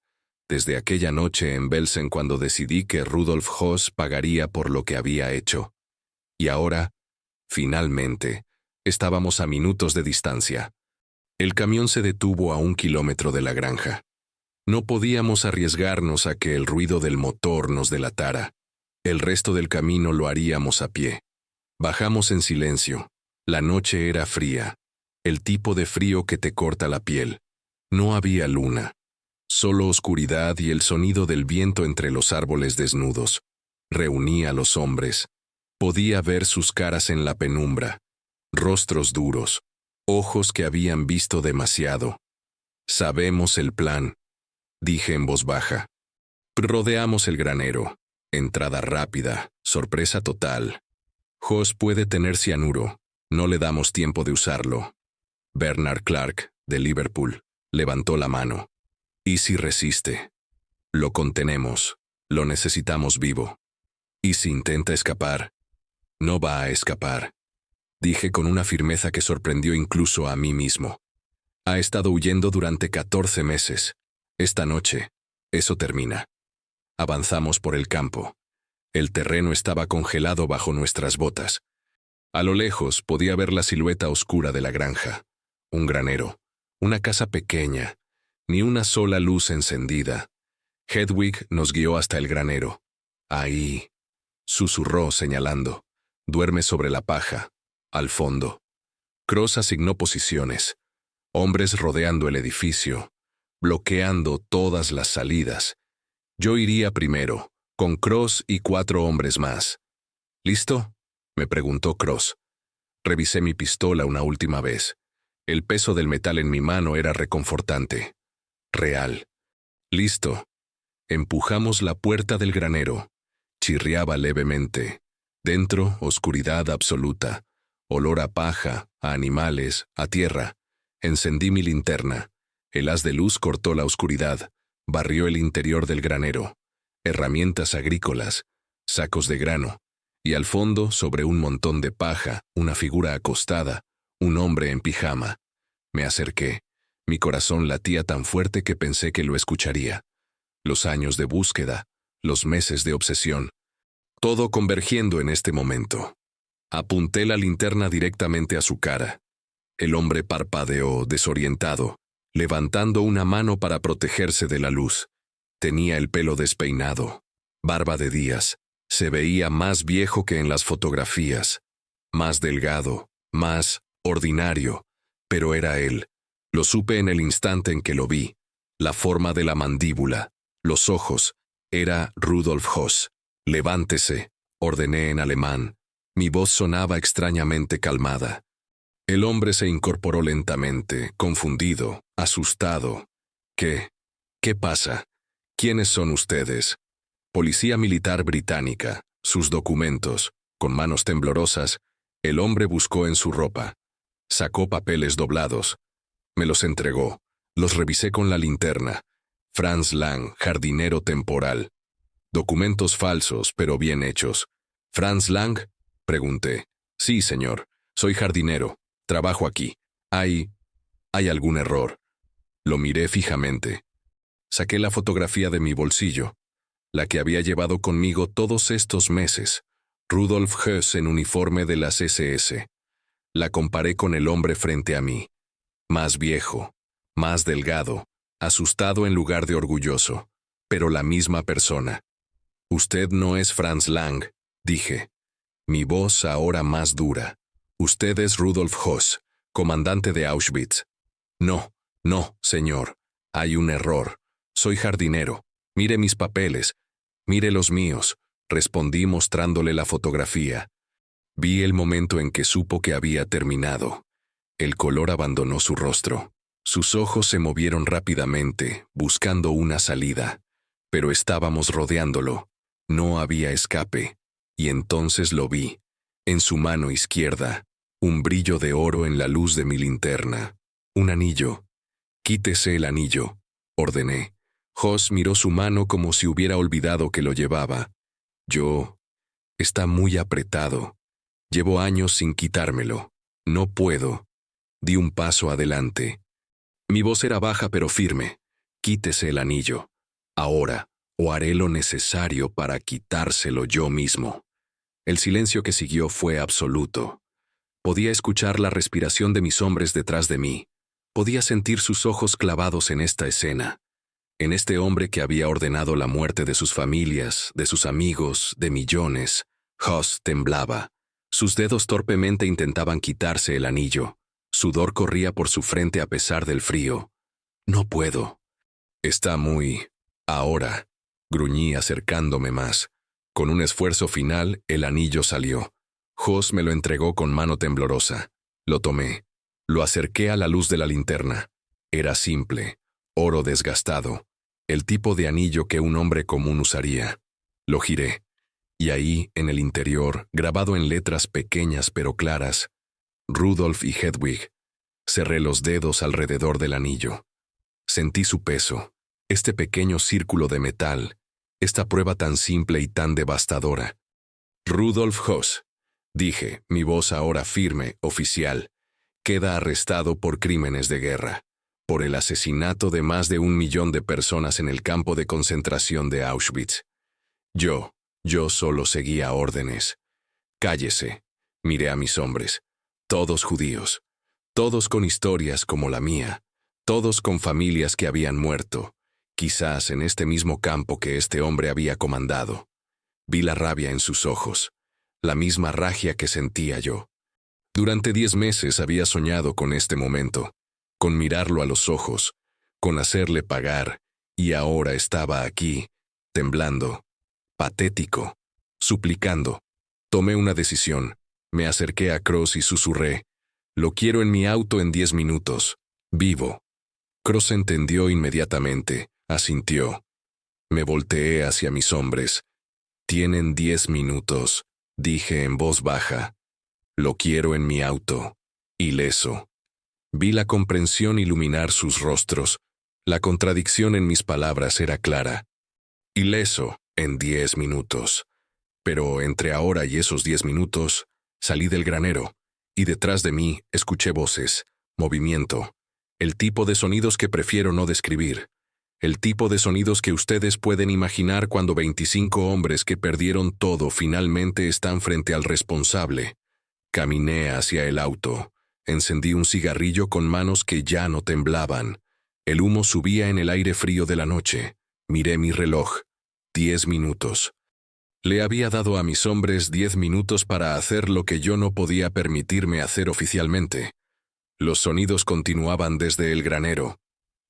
desde aquella noche en Belsen cuando decidí que Rudolf Höss pagaría por lo que había hecho. Y ahora, finalmente, estábamos a minutos de distancia. El camión se detuvo a 1 kilómetro de la granja. No podíamos arriesgarnos a que el ruido del motor nos delatara. El resto del camino lo haríamos a pie. Bajamos en silencio. La noche era fría. El tipo de frío que te corta la piel. No había luna. Solo oscuridad y el sonido del viento entre los árboles desnudos. Reuní a los hombres. Podía ver sus caras en la penumbra. Rostros duros. Ojos que habían visto demasiado. Sabemos el plan, dije en voz baja. Rodeamos el granero. Entrada rápida. Sorpresa total. Höss puede tener cianuro. No le damos tiempo de usarlo. Bernard Clark, de Liverpool, levantó la mano. ¿Y si resiste? Lo contenemos. Lo necesitamos vivo. ¿Y si intenta escapar? No va a escapar. Dije con una firmeza que sorprendió incluso a mí mismo. Ha estado huyendo durante 14 meses. Esta noche, eso termina. Avanzamos por el campo. El terreno estaba congelado bajo nuestras botas. A lo lejos podía ver la silueta oscura de la granja. Un granero. Una casa pequeña. Ni una sola luz encendida. Hedwig nos guió hasta el granero. Ahí. susurró señalando. Duerme sobre la paja, al fondo. Cross asignó posiciones. Hombres rodeando el edificio, bloqueando todas las salidas. Yo iría primero, con Cross y 4 hombres más. ¿Listo?, me preguntó Cross. Revisé mi pistola una última vez. El peso del metal en mi mano era reconfortante. Real. Listo. Empujamos la puerta del granero. Chirriaba levemente. Dentro, oscuridad absoluta. Olor a paja, a animales, a tierra. Encendí mi linterna. El haz de luz cortó la oscuridad. Barrió el interior del granero. Herramientas agrícolas. Sacos de grano. Y al fondo, sobre un montón de paja, una figura acostada, un hombre en pijama. Me acerqué. Mi corazón latía tan fuerte que pensé que lo escucharía. Los años de búsqueda, los meses de obsesión. Todo convergiendo en este momento. Apunté la linterna directamente a su cara. El hombre parpadeó, desorientado, levantando una mano para protegerse de la luz. Tenía el pelo despeinado, barba de días. Se veía más viejo que en las fotografías, más delgado, más ordinario, pero era él. Lo supe en el instante en que lo vi. La forma de la mandíbula, los ojos, era Rudolf Höss. Levántese, ordené en alemán. Mi voz sonaba extrañamente calmada. El hombre se incorporó lentamente, confundido, asustado. ¿Qué pasa? ¿Quiénes son ustedes? Policía militar británica, sus documentos. Con manos temblorosas, el hombre buscó en su ropa. Sacó papeles doblados. Me los entregó. Los revisé con la linterna. Franz Lang, jardinero temporal. Documentos falsos, pero bien hechos. ¿Franz Lang?, pregunté. Sí, señor. Soy jardinero. Trabajo aquí. ¿Hay algún error? Lo miré fijamente. Saqué la fotografía de mi bolsillo, la que había llevado conmigo todos estos meses. Rudolf Höss en uniforme de las SS. La comparé con el hombre frente a mí. Más viejo, más delgado, asustado en lugar de orgulloso, pero la misma persona. Usted no es Franz Lang, dije. Mi voz ahora más dura. Usted es Rudolf Höss, comandante de Auschwitz. No, señor. Hay un error. Soy jardinero. Mire mis papeles. Mire los míos, respondí mostrándole la fotografía. Vi el momento en que supo que había terminado. El color abandonó su rostro. Sus ojos se movieron rápidamente, buscando una salida. Pero estábamos rodeándolo. No había escape. Y entonces lo vi. En su mano izquierda, un brillo de oro en la luz de mi linterna. Un anillo. Quítese el anillo, ordené. Höss miró su mano como si hubiera olvidado que lo llevaba. Está muy apretado. Llevo años sin quitármelo. No puedo. Di un paso adelante. Mi voz era baja pero firme. Quítese el anillo. Ahora, o haré lo necesario para quitárselo yo mismo. El silencio que siguió fue absoluto. Podía escuchar la respiración de mis hombres detrás de mí. Podía sentir sus ojos clavados en esta escena. En este hombre que había ordenado la muerte de sus familias, de sus amigos, de millones. Höss temblaba. Sus dedos torpemente intentaban quitarse el anillo. Sudor corría por su frente a pesar del frío. No puedo. Está muy... Ahora, gruñí acercándome más. Con un esfuerzo final, el anillo salió. Höss me lo entregó con mano temblorosa. Lo tomé. Lo acerqué a la luz de la linterna. Era simple, oro desgastado, el tipo de anillo que un hombre común usaría. Lo giré. Y ahí, en el interior, grabado en letras pequeñas pero claras, Rudolf y Hedwig. Cerré los dedos alrededor del anillo. Sentí su peso, este pequeño círculo de metal, esta prueba tan simple y tan devastadora. Rudolf Höss, dije, mi voz ahora firme, oficial, queda arrestado por crímenes de guerra, por el asesinato de más de 1 millón de personas en el campo de concentración de Auschwitz. Yo solo seguía órdenes. Cállese, miré a mis hombres, todos judíos, todos con historias como la mía, todos con familias que habían muerto, quizás en este mismo campo que este hombre había comandado. Vi la rabia en sus ojos, la misma ragia que sentía yo. Durante 10 meses había soñado con este momento, con mirarlo a los ojos, con hacerle pagar, y ahora estaba aquí, temblando, patético, suplicando. Tomé una decisión. Me acerqué a Cross y susurré: «Lo quiero en mi auto en 10 minutos, vivo». Cross entendió inmediatamente, asintió. Me volteé hacia mis hombres. «Tienen 10 minutos», dije en voz baja. «Lo quiero en mi auto». Ileso. Vi la comprensión iluminar sus rostros. La contradicción en mis palabras era clara. Ileso, en 10 minutos. Pero entre ahora y esos 10 minutos, salí del granero, y detrás de mí escuché voces, movimiento, el tipo de sonidos que prefiero no describir, el tipo de sonidos que ustedes pueden imaginar cuando 25 hombres que perdieron todo finalmente están frente al responsable. Caminé hacia el auto, encendí un cigarrillo con manos que ya no temblaban. El humo subía en el aire frío de la noche. Miré mi reloj. 10 minutos. Le había dado a mis hombres 10 minutos para hacer lo que yo no podía permitirme hacer oficialmente. Los sonidos continuaban desde el granero.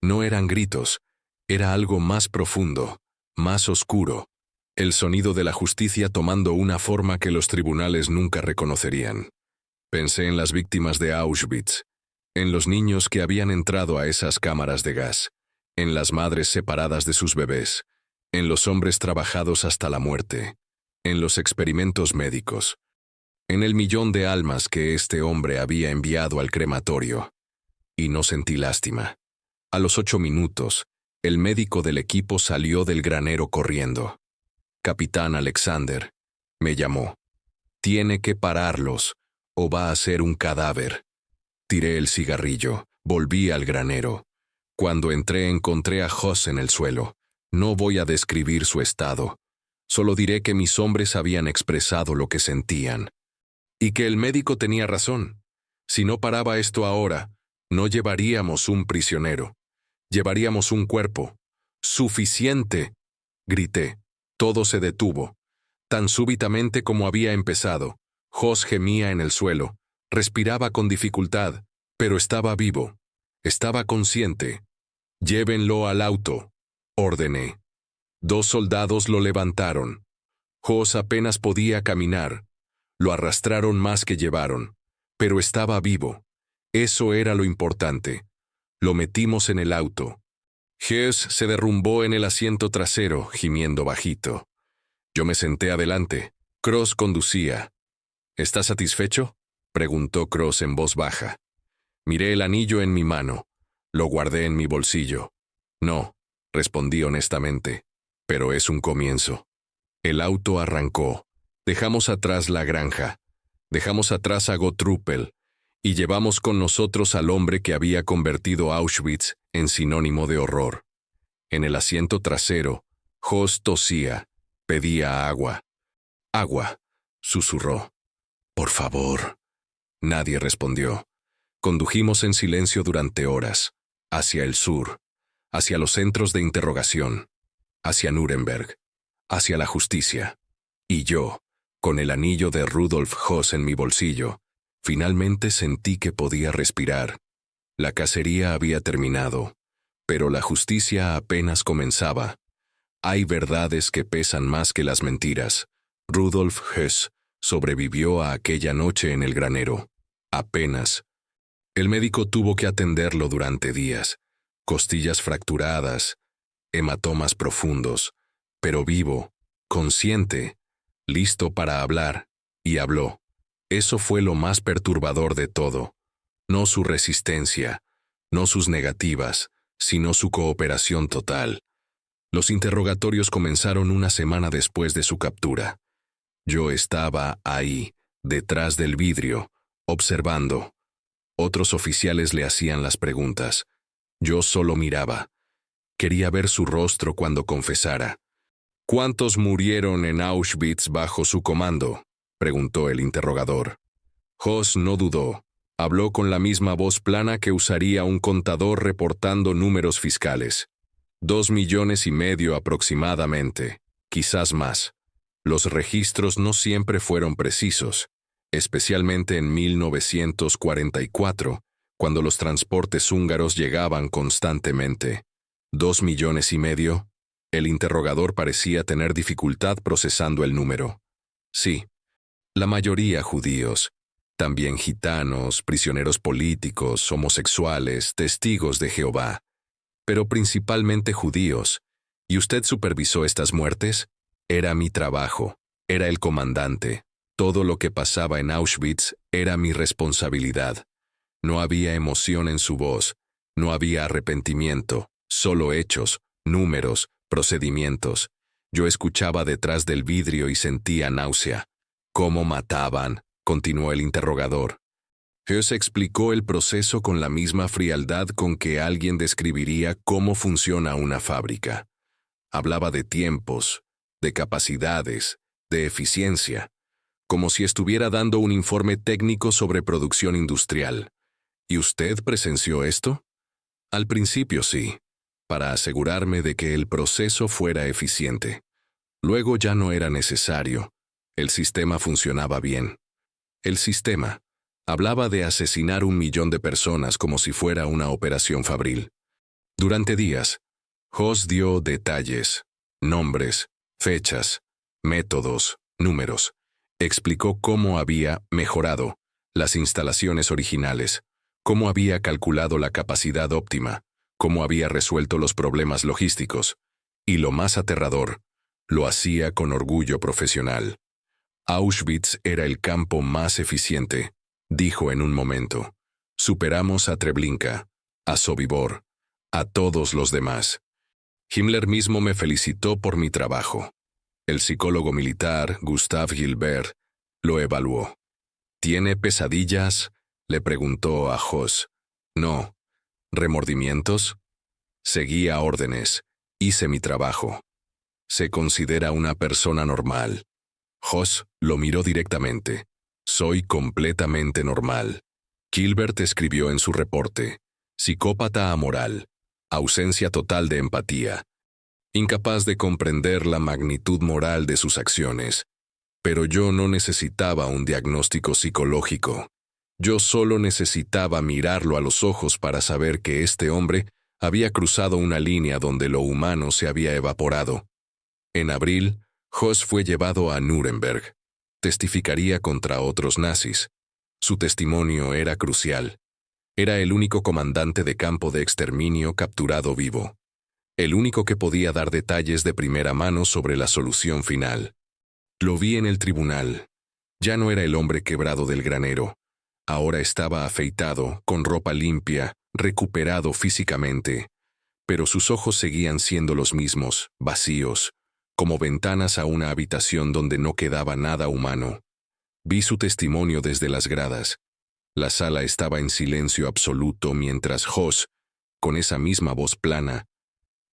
No eran gritos, era algo más profundo, más oscuro. El sonido de la justicia tomando una forma que los tribunales nunca reconocerían. Pensé en las víctimas de Auschwitz, en los niños que habían entrado a esas cámaras de gas, en las madres separadas de sus bebés, en los hombres trabajados hasta la muerte, en los experimentos médicos, en el millón de almas que este hombre había enviado al crematorio. Y no sentí lástima. A los 8 minutos, el médico del equipo salió del granero corriendo. «Capitán Alexander», me llamó. «Tiene que pararlos, o va a ser un cadáver». Tiré el cigarrillo, volví al granero. Cuando entré encontré a Hoss en el suelo. No voy a describir su estado. Solo diré que mis hombres habían expresado lo que sentían. Y que el médico tenía razón. Si no paraba esto ahora, no llevaríamos un prisionero. Llevaríamos un cuerpo. ¡Suficiente!, grité. Todo se detuvo. Tan súbitamente como había empezado. Hoss gemía en el suelo. Respiraba con dificultad, pero estaba vivo. Estaba consciente. «Llévenlo al auto», ordené. 2 soldados lo levantaron. Hoss apenas podía caminar. Lo arrastraron más que llevaron. Pero estaba vivo. Eso era lo importante. Lo metimos en el auto. Hess se derrumbó en el asiento trasero, gimiendo bajito. Yo me senté adelante. Cross conducía. «¿Estás satisfecho?», preguntó Cross en voz baja. Miré el anillo en mi mano. Lo guardé en mi bolsillo. «No», respondí honestamente, «pero es un comienzo». El auto arrancó. Dejamos atrás la granja. Dejamos atrás a Gottrupel. Y llevamos con nosotros al hombre que había convertido Auschwitz en sinónimo de horror. En el asiento trasero, Hoss tosía, pedía agua. «Agua», susurró. «Por favor». Nadie respondió. Condujimos en silencio durante horas, hacia el sur, hacia los centros de interrogación, hacia Nuremberg, hacia la justicia. Y yo, con el anillo de Rudolf Hoss en mi bolsillo, finalmente sentí que podía respirar. La cacería había terminado, pero la justicia apenas comenzaba. Hay verdades que pesan más que las mentiras. Rudolf Hoss sobrevivió a aquella noche en el granero. Apenas. El médico tuvo que atenderlo durante días. Costillas fracturadas, hematomas profundos, pero vivo, consciente, listo para hablar, y habló. Eso fue lo más perturbador de todo. No su resistencia, no sus negativas, sino su cooperación total. Los interrogatorios comenzaron una semana después de su captura. Yo estaba ahí, detrás del vidrio, observando. Otros oficiales le hacían las preguntas. Yo solo miraba. Quería ver su rostro cuando confesara. «¿Cuántos murieron en Auschwitz bajo su comando?», preguntó el interrogador. Hoss no dudó. Habló con la misma voz plana que usaría un contador reportando números fiscales. 2,5 millones aproximadamente, quizás más. Los registros no siempre fueron precisos, especialmente en 1944, cuando los transportes húngaros llegaban constantemente. 2,5 millones. El interrogador parecía tener dificultad procesando el número. Sí, la mayoría judíos, también gitanos, prisioneros políticos, homosexuales, testigos de Jehová, pero principalmente judíos. ¿Y usted supervisó estas muertes? Era mi trabajo, era el comandante. Todo lo que pasaba en Auschwitz era mi responsabilidad. No había emoción en su voz, no había arrepentimiento, solo hechos, números, procedimientos. Yo escuchaba detrás del vidrio y sentía náusea. ¿Cómo mataban?, continuó el interrogador. Höss explicó el proceso con la misma frialdad con que alguien describiría cómo funciona una fábrica. Hablaba de tiempos, de capacidades, de eficiencia, como si estuviera dando un informe técnico sobre producción industrial. ¿Y usted presenció esto? Al principio sí, para asegurarme de que el proceso fuera eficiente. Luego ya no era necesario. El sistema funcionaba bien. El sistema hablaba de asesinar 1 millón de personas como si fuera una operación fabril. Durante días, Höss dio detalles, nombres, fechas, métodos, números. Explicó cómo había mejorado las instalaciones originales, cómo había calculado la capacidad óptima, cómo había resuelto los problemas logísticos. Y lo más aterrador, lo hacía con orgullo profesional. Auschwitz era el campo más eficiente, dijo en un momento. Superamos a Treblinka, a Sobibor, a todos los demás. Himmler mismo me felicitó por mi trabajo. El psicólogo militar, Gustav Gilbert, lo evaluó. ¿Tiene pesadillas?, le preguntó a Höss. No. ¿Remordimientos? Seguía órdenes. Hice mi trabajo. Se considera una persona normal. Höss lo miró directamente. Soy completamente normal. Gilbert escribió en su reporte. Psicópata amoral. Ausencia total de empatía. Incapaz de comprender la magnitud moral de sus acciones. Pero yo no necesitaba un diagnóstico psicológico. Yo solo necesitaba mirarlo a los ojos para saber que este hombre había cruzado una línea donde lo humano se había evaporado. En abril, Höss fue llevado a Nuremberg. Testificaría contra otros nazis. Su testimonio era crucial. Era el único comandante de campo de exterminio capturado vivo. El único que podía dar detalles de primera mano sobre la solución final. Lo vi en el tribunal. Ya no era el hombre quebrado del granero. Ahora estaba afeitado, con ropa limpia, recuperado físicamente. Pero sus ojos seguían siendo los mismos, vacíos, como ventanas a una habitación donde no quedaba nada humano. Vi su testimonio desde las gradas. La sala estaba en silencio absoluto mientras Höss, con esa misma voz plana,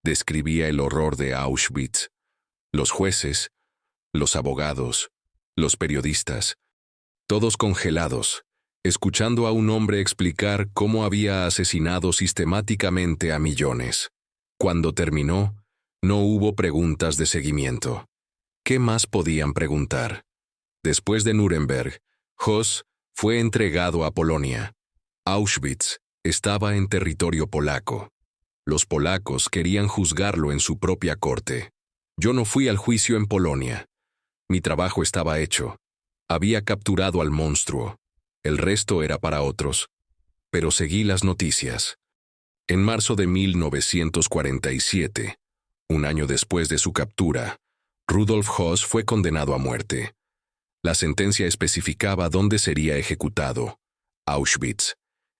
describía el horror de Auschwitz. Los jueces, los abogados, los periodistas, todos congelados, escuchando a un hombre explicar cómo había asesinado sistemáticamente a millones. Cuando terminó, no hubo preguntas de seguimiento. ¿Qué más podían preguntar? Después de Nuremberg, Höss fue entregado a Polonia. Auschwitz estaba en territorio polaco. Los polacos querían juzgarlo en su propia corte. Yo no fui al juicio en Polonia. Mi trabajo estaba hecho. Había capturado al monstruo. El resto era para otros. Pero seguí las noticias. En marzo de 1947, un año después de su captura, Rudolf Höss fue condenado a muerte. La sentencia especificaba dónde sería ejecutado: Auschwitz,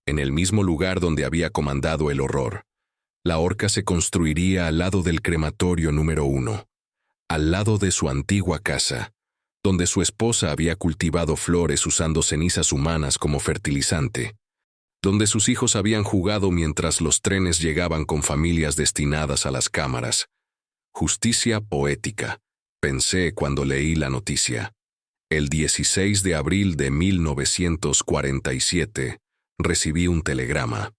en el mismo lugar donde había comandado el horror. La horca se construiría al lado del crematorio número 1, al lado de su antigua casa, donde su esposa había cultivado flores usando cenizas humanas como fertilizante, donde sus hijos habían jugado mientras los trenes llegaban con familias destinadas a las cámaras. Justicia poética, pensé cuando leí la noticia. El 16 de abril de 1947 recibí un telegrama.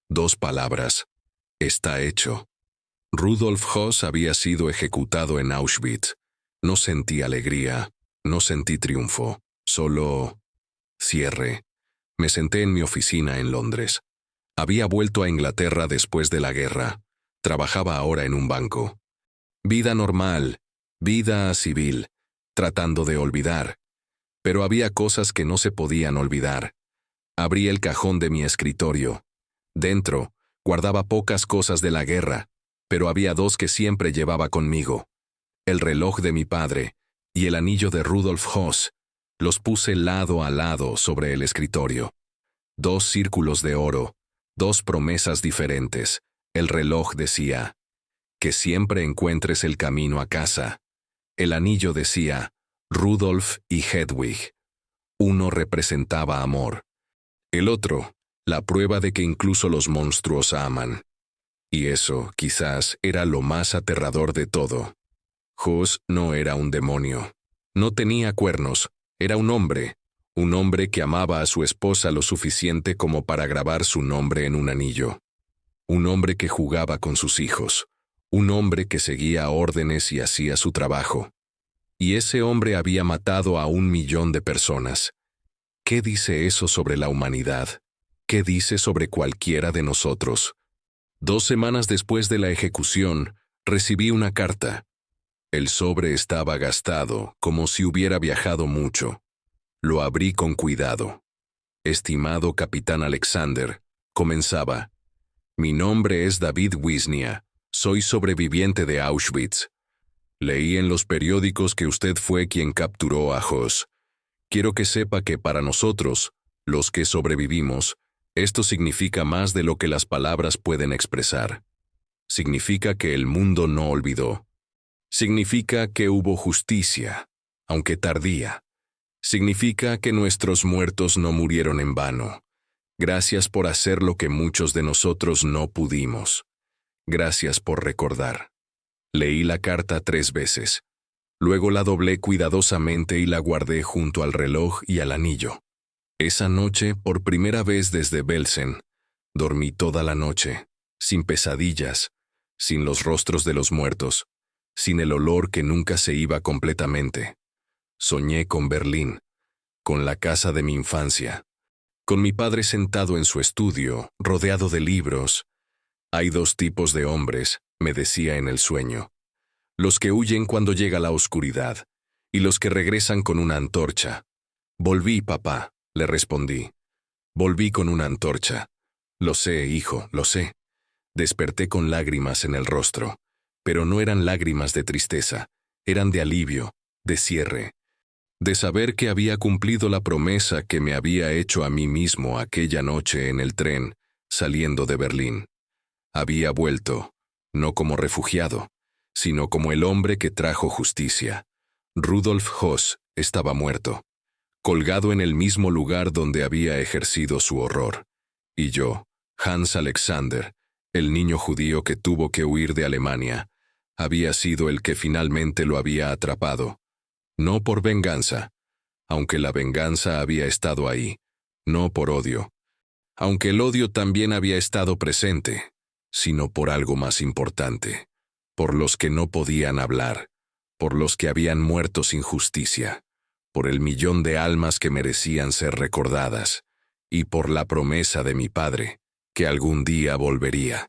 2 palabras. Está hecho. Rudolf Höss había sido ejecutado en Auschwitz. No sentí alegría, no sentí triunfo, solo cierre. Me senté en mi oficina en Londres. Había vuelto a Inglaterra después de la guerra. Trabajaba ahora en un banco. Vida normal, vida civil, tratando de olvidar. Pero había cosas que no se podían olvidar. Abrí el cajón de mi escritorio. Dentro, guardaba pocas cosas de la guerra, pero había dos que siempre llevaba conmigo. El reloj de mi padre y el anillo de Rudolf Höss. Los puse lado a lado sobre el escritorio. Dos círculos de oro, dos promesas diferentes. El reloj decía, que siempre encuentres el camino a casa. El anillo decía, Rudolf y Hedwig. Uno representaba amor. El otro, la prueba de que incluso los monstruos aman. Y eso, quizás, era lo más aterrador de todo. Höss no era un demonio. No tenía cuernos. Era un hombre que amaba a su esposa lo suficiente como para grabar su nombre en un anillo. Un hombre que jugaba con sus hijos. Un hombre que seguía órdenes y hacía su trabajo. Y ese hombre había matado a 1 millón de personas. ¿Qué dice eso sobre la humanidad? ¿Qué dice sobre cualquiera de nosotros? 2 semanas después de la ejecución, recibí una carta. El sobre estaba gastado, como si hubiera viajado mucho. Lo abrí con cuidado. Estimado Capitán Alexander, comenzaba. Mi nombre es David Wisnia. Soy sobreviviente de Auschwitz. Leí en los periódicos que usted fue quien capturó a Höss. Quiero que sepa que para nosotros, los que sobrevivimos, esto significa más de lo que las palabras pueden expresar. Significa que el mundo no olvidó. Significa que hubo justicia, aunque tardía. Significa que nuestros muertos no murieron en vano. Gracias por hacer lo que muchos de nosotros no pudimos. Gracias por recordar. Leí la carta 3 veces. Luego la doblé cuidadosamente y la guardé junto al reloj y al anillo. Esa noche, por primera vez desde Belsen, dormí toda la noche, sin pesadillas, sin los rostros de los muertos, sin el olor que nunca se iba completamente. Soñé con Berlín, con la casa de mi infancia, con mi padre sentado en su estudio, rodeado de libros. Hay 2 tipos de hombres, me decía en el sueño. Los que huyen cuando llega la oscuridad, y los que regresan con una antorcha. Volví, papá, le respondí. Volví con una antorcha. Lo sé, hijo, lo sé. Desperté con lágrimas en el rostro, pero no eran lágrimas de tristeza, eran de alivio, de cierre, de saber que había cumplido la promesa que me había hecho a mí mismo aquella noche en el tren, saliendo de Berlín. Había vuelto, no como refugiado, sino como el hombre que trajo justicia. Rudolf Höss estaba muerto, colgado en el mismo lugar donde había ejercido su horror. Y yo, Hans Alexander, el niño judío que tuvo que huir de Alemania, había sido el que finalmente lo había atrapado. No por venganza, aunque la venganza había estado ahí, no por odio, aunque el odio también había estado presente, sino por algo más importante, por los que no podían hablar, por los que habían muerto sin justicia, por el 1.000.000 de almas que merecían ser recordadas, y por la promesa de mi padre, que algún día volvería.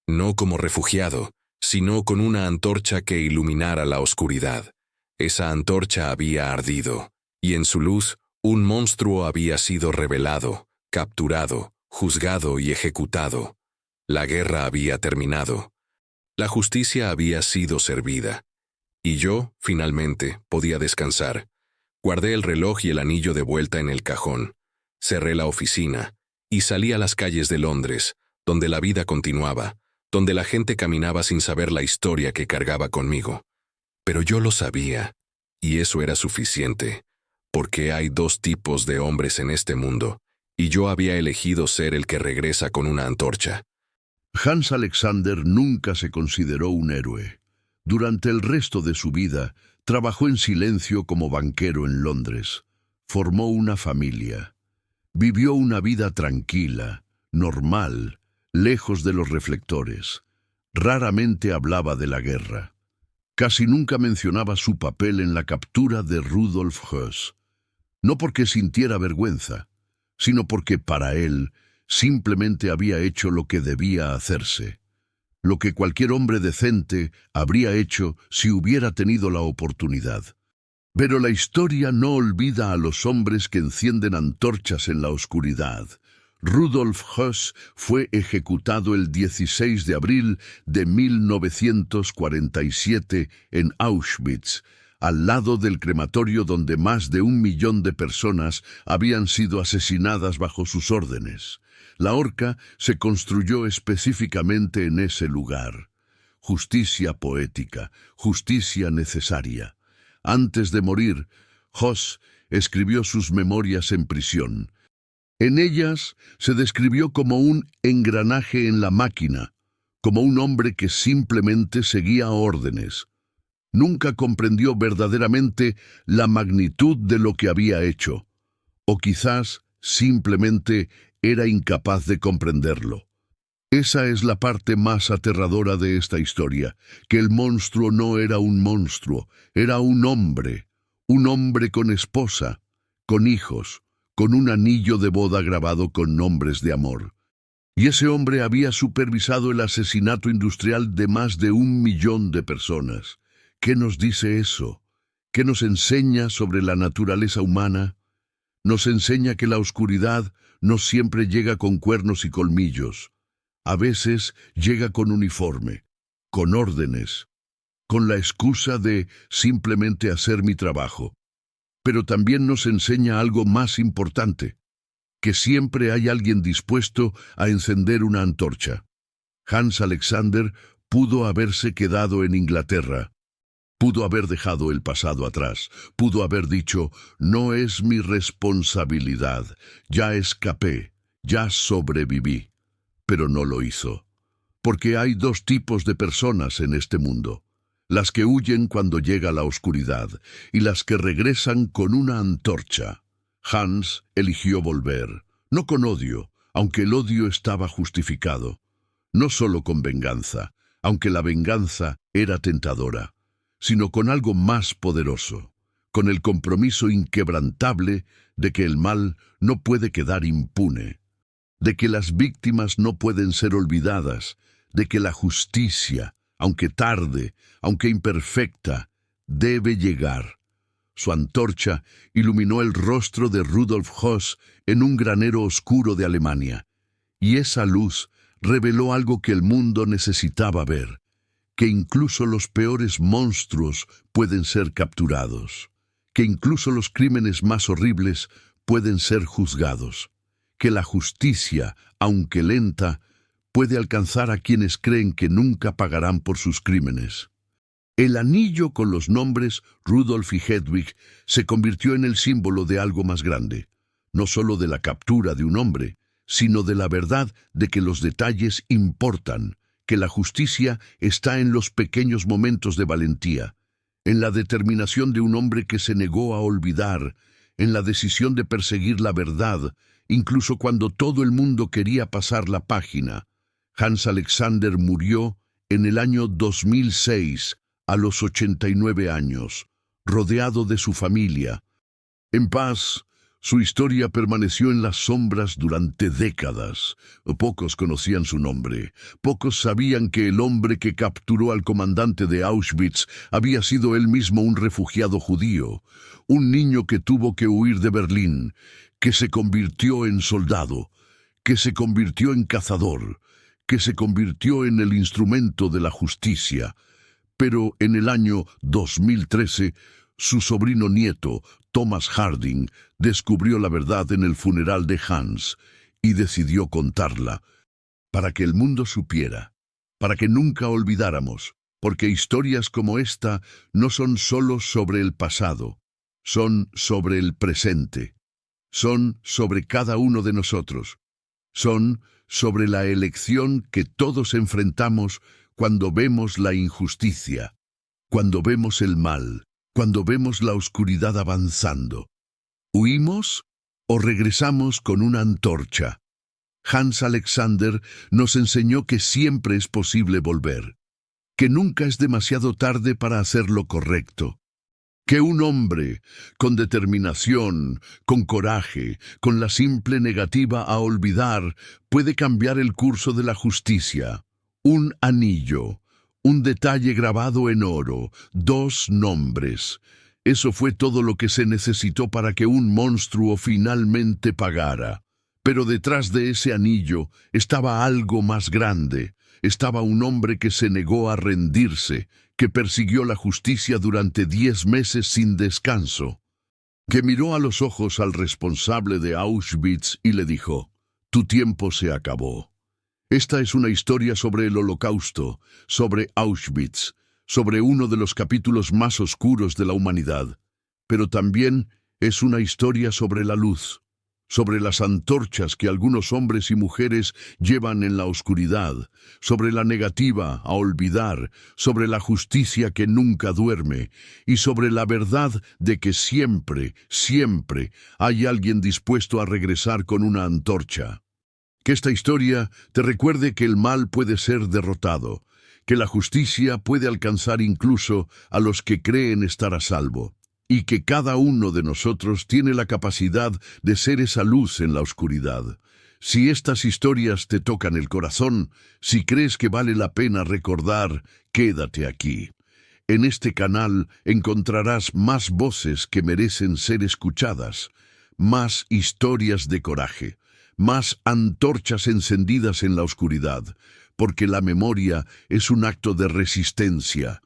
No como refugiado, sino con una antorcha que iluminara la oscuridad. Esa antorcha había ardido, y en su luz un monstruo había sido revelado, capturado, juzgado y ejecutado. La guerra había terminado. La justicia había sido servida. Y yo, finalmente, podía descansar. Guardé el reloj y el anillo de vuelta en el cajón. Cerré la oficina y salí a las calles de Londres, donde la vida continuaba, donde la gente caminaba sin saber la historia que cargaba conmigo. Pero yo lo sabía, y eso era suficiente, porque hay 2 tipos de hombres en este mundo, y yo había elegido ser el que regresa con una antorcha. Hans Alexander nunca se consideró un héroe. Durante el resto de su vida, trabajó en silencio como banquero en Londres. Formó una familia. Vivió una vida tranquila, normal, lejos de los reflectores. Raramente hablaba de la guerra. Casi nunca mencionaba su papel en la captura de Rudolf Höss, no porque sintiera vergüenza, sino porque para él simplemente había hecho lo que debía hacerse, lo que cualquier hombre decente habría hecho si hubiera tenido la oportunidad. Pero la historia no olvida a los hombres que encienden antorchas en la oscuridad. Rudolf Höss fue ejecutado el 16 de abril de 1947 en Auschwitz, al lado del crematorio donde más de 1 millón de personas habían sido asesinadas bajo sus órdenes. La horca se construyó específicamente en ese lugar. Justicia poética, justicia necesaria. Antes de morir, Höss escribió sus memorias en prisión. En ellas se describió como un engranaje en la máquina, como un hombre que simplemente seguía órdenes. Nunca comprendió verdaderamente la magnitud de lo que había hecho, o quizás simplemente era incapaz de comprenderlo. Esa es la parte más aterradora de esta historia, que el monstruo no era un monstruo, era un hombre con esposa, con hijos, con un anillo de boda grabado con nombres de amor. Y ese hombre había supervisado el asesinato industrial de más de 1 millón de personas. ¿Qué nos dice eso? ¿Qué nos enseña sobre la naturaleza humana? Nos enseña que la oscuridad no siempre llega con cuernos y colmillos. A veces llega con uniforme, con órdenes, con la excusa de simplemente hacer mi trabajo. Pero también nos enseña algo más importante, que siempre hay alguien dispuesto a encender una antorcha. Hans Alexander pudo haberse quedado en Inglaterra, pudo haber dejado el pasado atrás, pudo haber dicho, no es mi responsabilidad, ya escapé, ya sobreviví, pero no lo hizo. Porque hay dos tipos de personas en este mundo. Las que huyen cuando llega la oscuridad y las que regresan con una antorcha. Hans eligió volver, no con odio, aunque el odio estaba justificado, no solo con venganza, aunque la venganza era tentadora, sino con algo más poderoso, con el compromiso inquebrantable de que el mal no puede quedar impune, de que las víctimas no pueden ser olvidadas, de que la justicia, aunque tarde, aunque imperfecta, debe llegar. Su antorcha iluminó el rostro de Rudolf Höss en un granero oscuro de Alemania, y esa luz reveló algo que el mundo necesitaba ver, que incluso los peores monstruos pueden ser capturados, que incluso los crímenes más horribles pueden ser juzgados, que la justicia, aunque lenta, puede alcanzar a quienes creen que nunca pagarán por sus crímenes. El anillo con los nombres Rudolf y Hedwig se convirtió en el símbolo de algo más grande, no solo de la captura de un hombre, sino de la verdad de que los detalles importan, que la justicia está en los pequeños momentos de valentía, en la determinación de un hombre que se negó a olvidar, en la decisión de perseguir la verdad, incluso cuando todo el mundo quería pasar la página. Hans Alexander murió en el año 2006, a los 89 años, rodeado de su familia. En paz, su historia permaneció en las sombras durante décadas. Pocos conocían su nombre. Pocos sabían que el hombre que capturó al comandante de Auschwitz había sido él mismo un refugiado judío, un niño que tuvo que huir de Berlín, que se convirtió en soldado, que se convirtió en cazador, que se convirtió en el instrumento de la justicia. Pero en el año 2013, su sobrino nieto, Thomas Harding, descubrió la verdad en el funeral de Hans y decidió contarla, para que el mundo supiera, para que nunca olvidáramos, porque historias como esta no son solo sobre el pasado, son sobre el presente, son sobre cada uno de nosotros, son sobre la elección que todos enfrentamos cuando vemos la injusticia, cuando vemos el mal, cuando vemos la oscuridad avanzando. ¿Huimos o regresamos con una antorcha? Hans Alexander nos enseñó que siempre es posible volver. que nunca es demasiado tarde para hacer lo correcto, que un hombre con determinación, con coraje, con la simple negativa a olvidar, puede cambiar el curso de la justicia. Un anillo, un detalle grabado en oro, 2 nombres. Eso fue todo lo que se necesitó para que un monstruo finalmente pagara. Pero detrás de ese anillo estaba algo más grande. Estaba un hombre que se negó a rendirse, que persiguió la justicia durante 10 meses sin descanso, que miró a los ojos al responsable de Auschwitz y le dijo: «Tu tiempo se acabó». Esta es una historia sobre el Holocausto, sobre Auschwitz, sobre uno de los capítulos más oscuros de la humanidad, pero también es una historia sobre la luz, sobre las antorchas que algunos hombres y mujeres llevan en la oscuridad, sobre la negativa a olvidar, sobre la justicia que nunca duerme y sobre la verdad de que siempre, siempre hay alguien dispuesto a regresar con una antorcha. Que esta historia te recuerde que el mal puede ser derrotado, que la justicia puede alcanzar incluso a los que creen estar a salvo, y que cada uno de nosotros tiene la capacidad de ser esa luz en la oscuridad. Si estas historias te tocan el corazón, si crees que vale la pena recordar, quédate aquí. En este canal encontrarás más voces que merecen ser escuchadas, más historias de coraje, más antorchas encendidas en la oscuridad, porque la memoria es un acto de resistencia,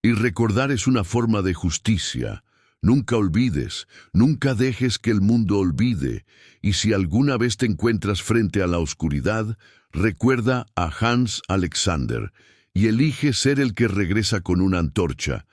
y recordar es una forma de justicia. Nunca olvides, nunca dejes que el mundo olvide, y si alguna vez te encuentras frente a la oscuridad, recuerda a Hans Alexander, y elige ser el que regresa con una antorcha,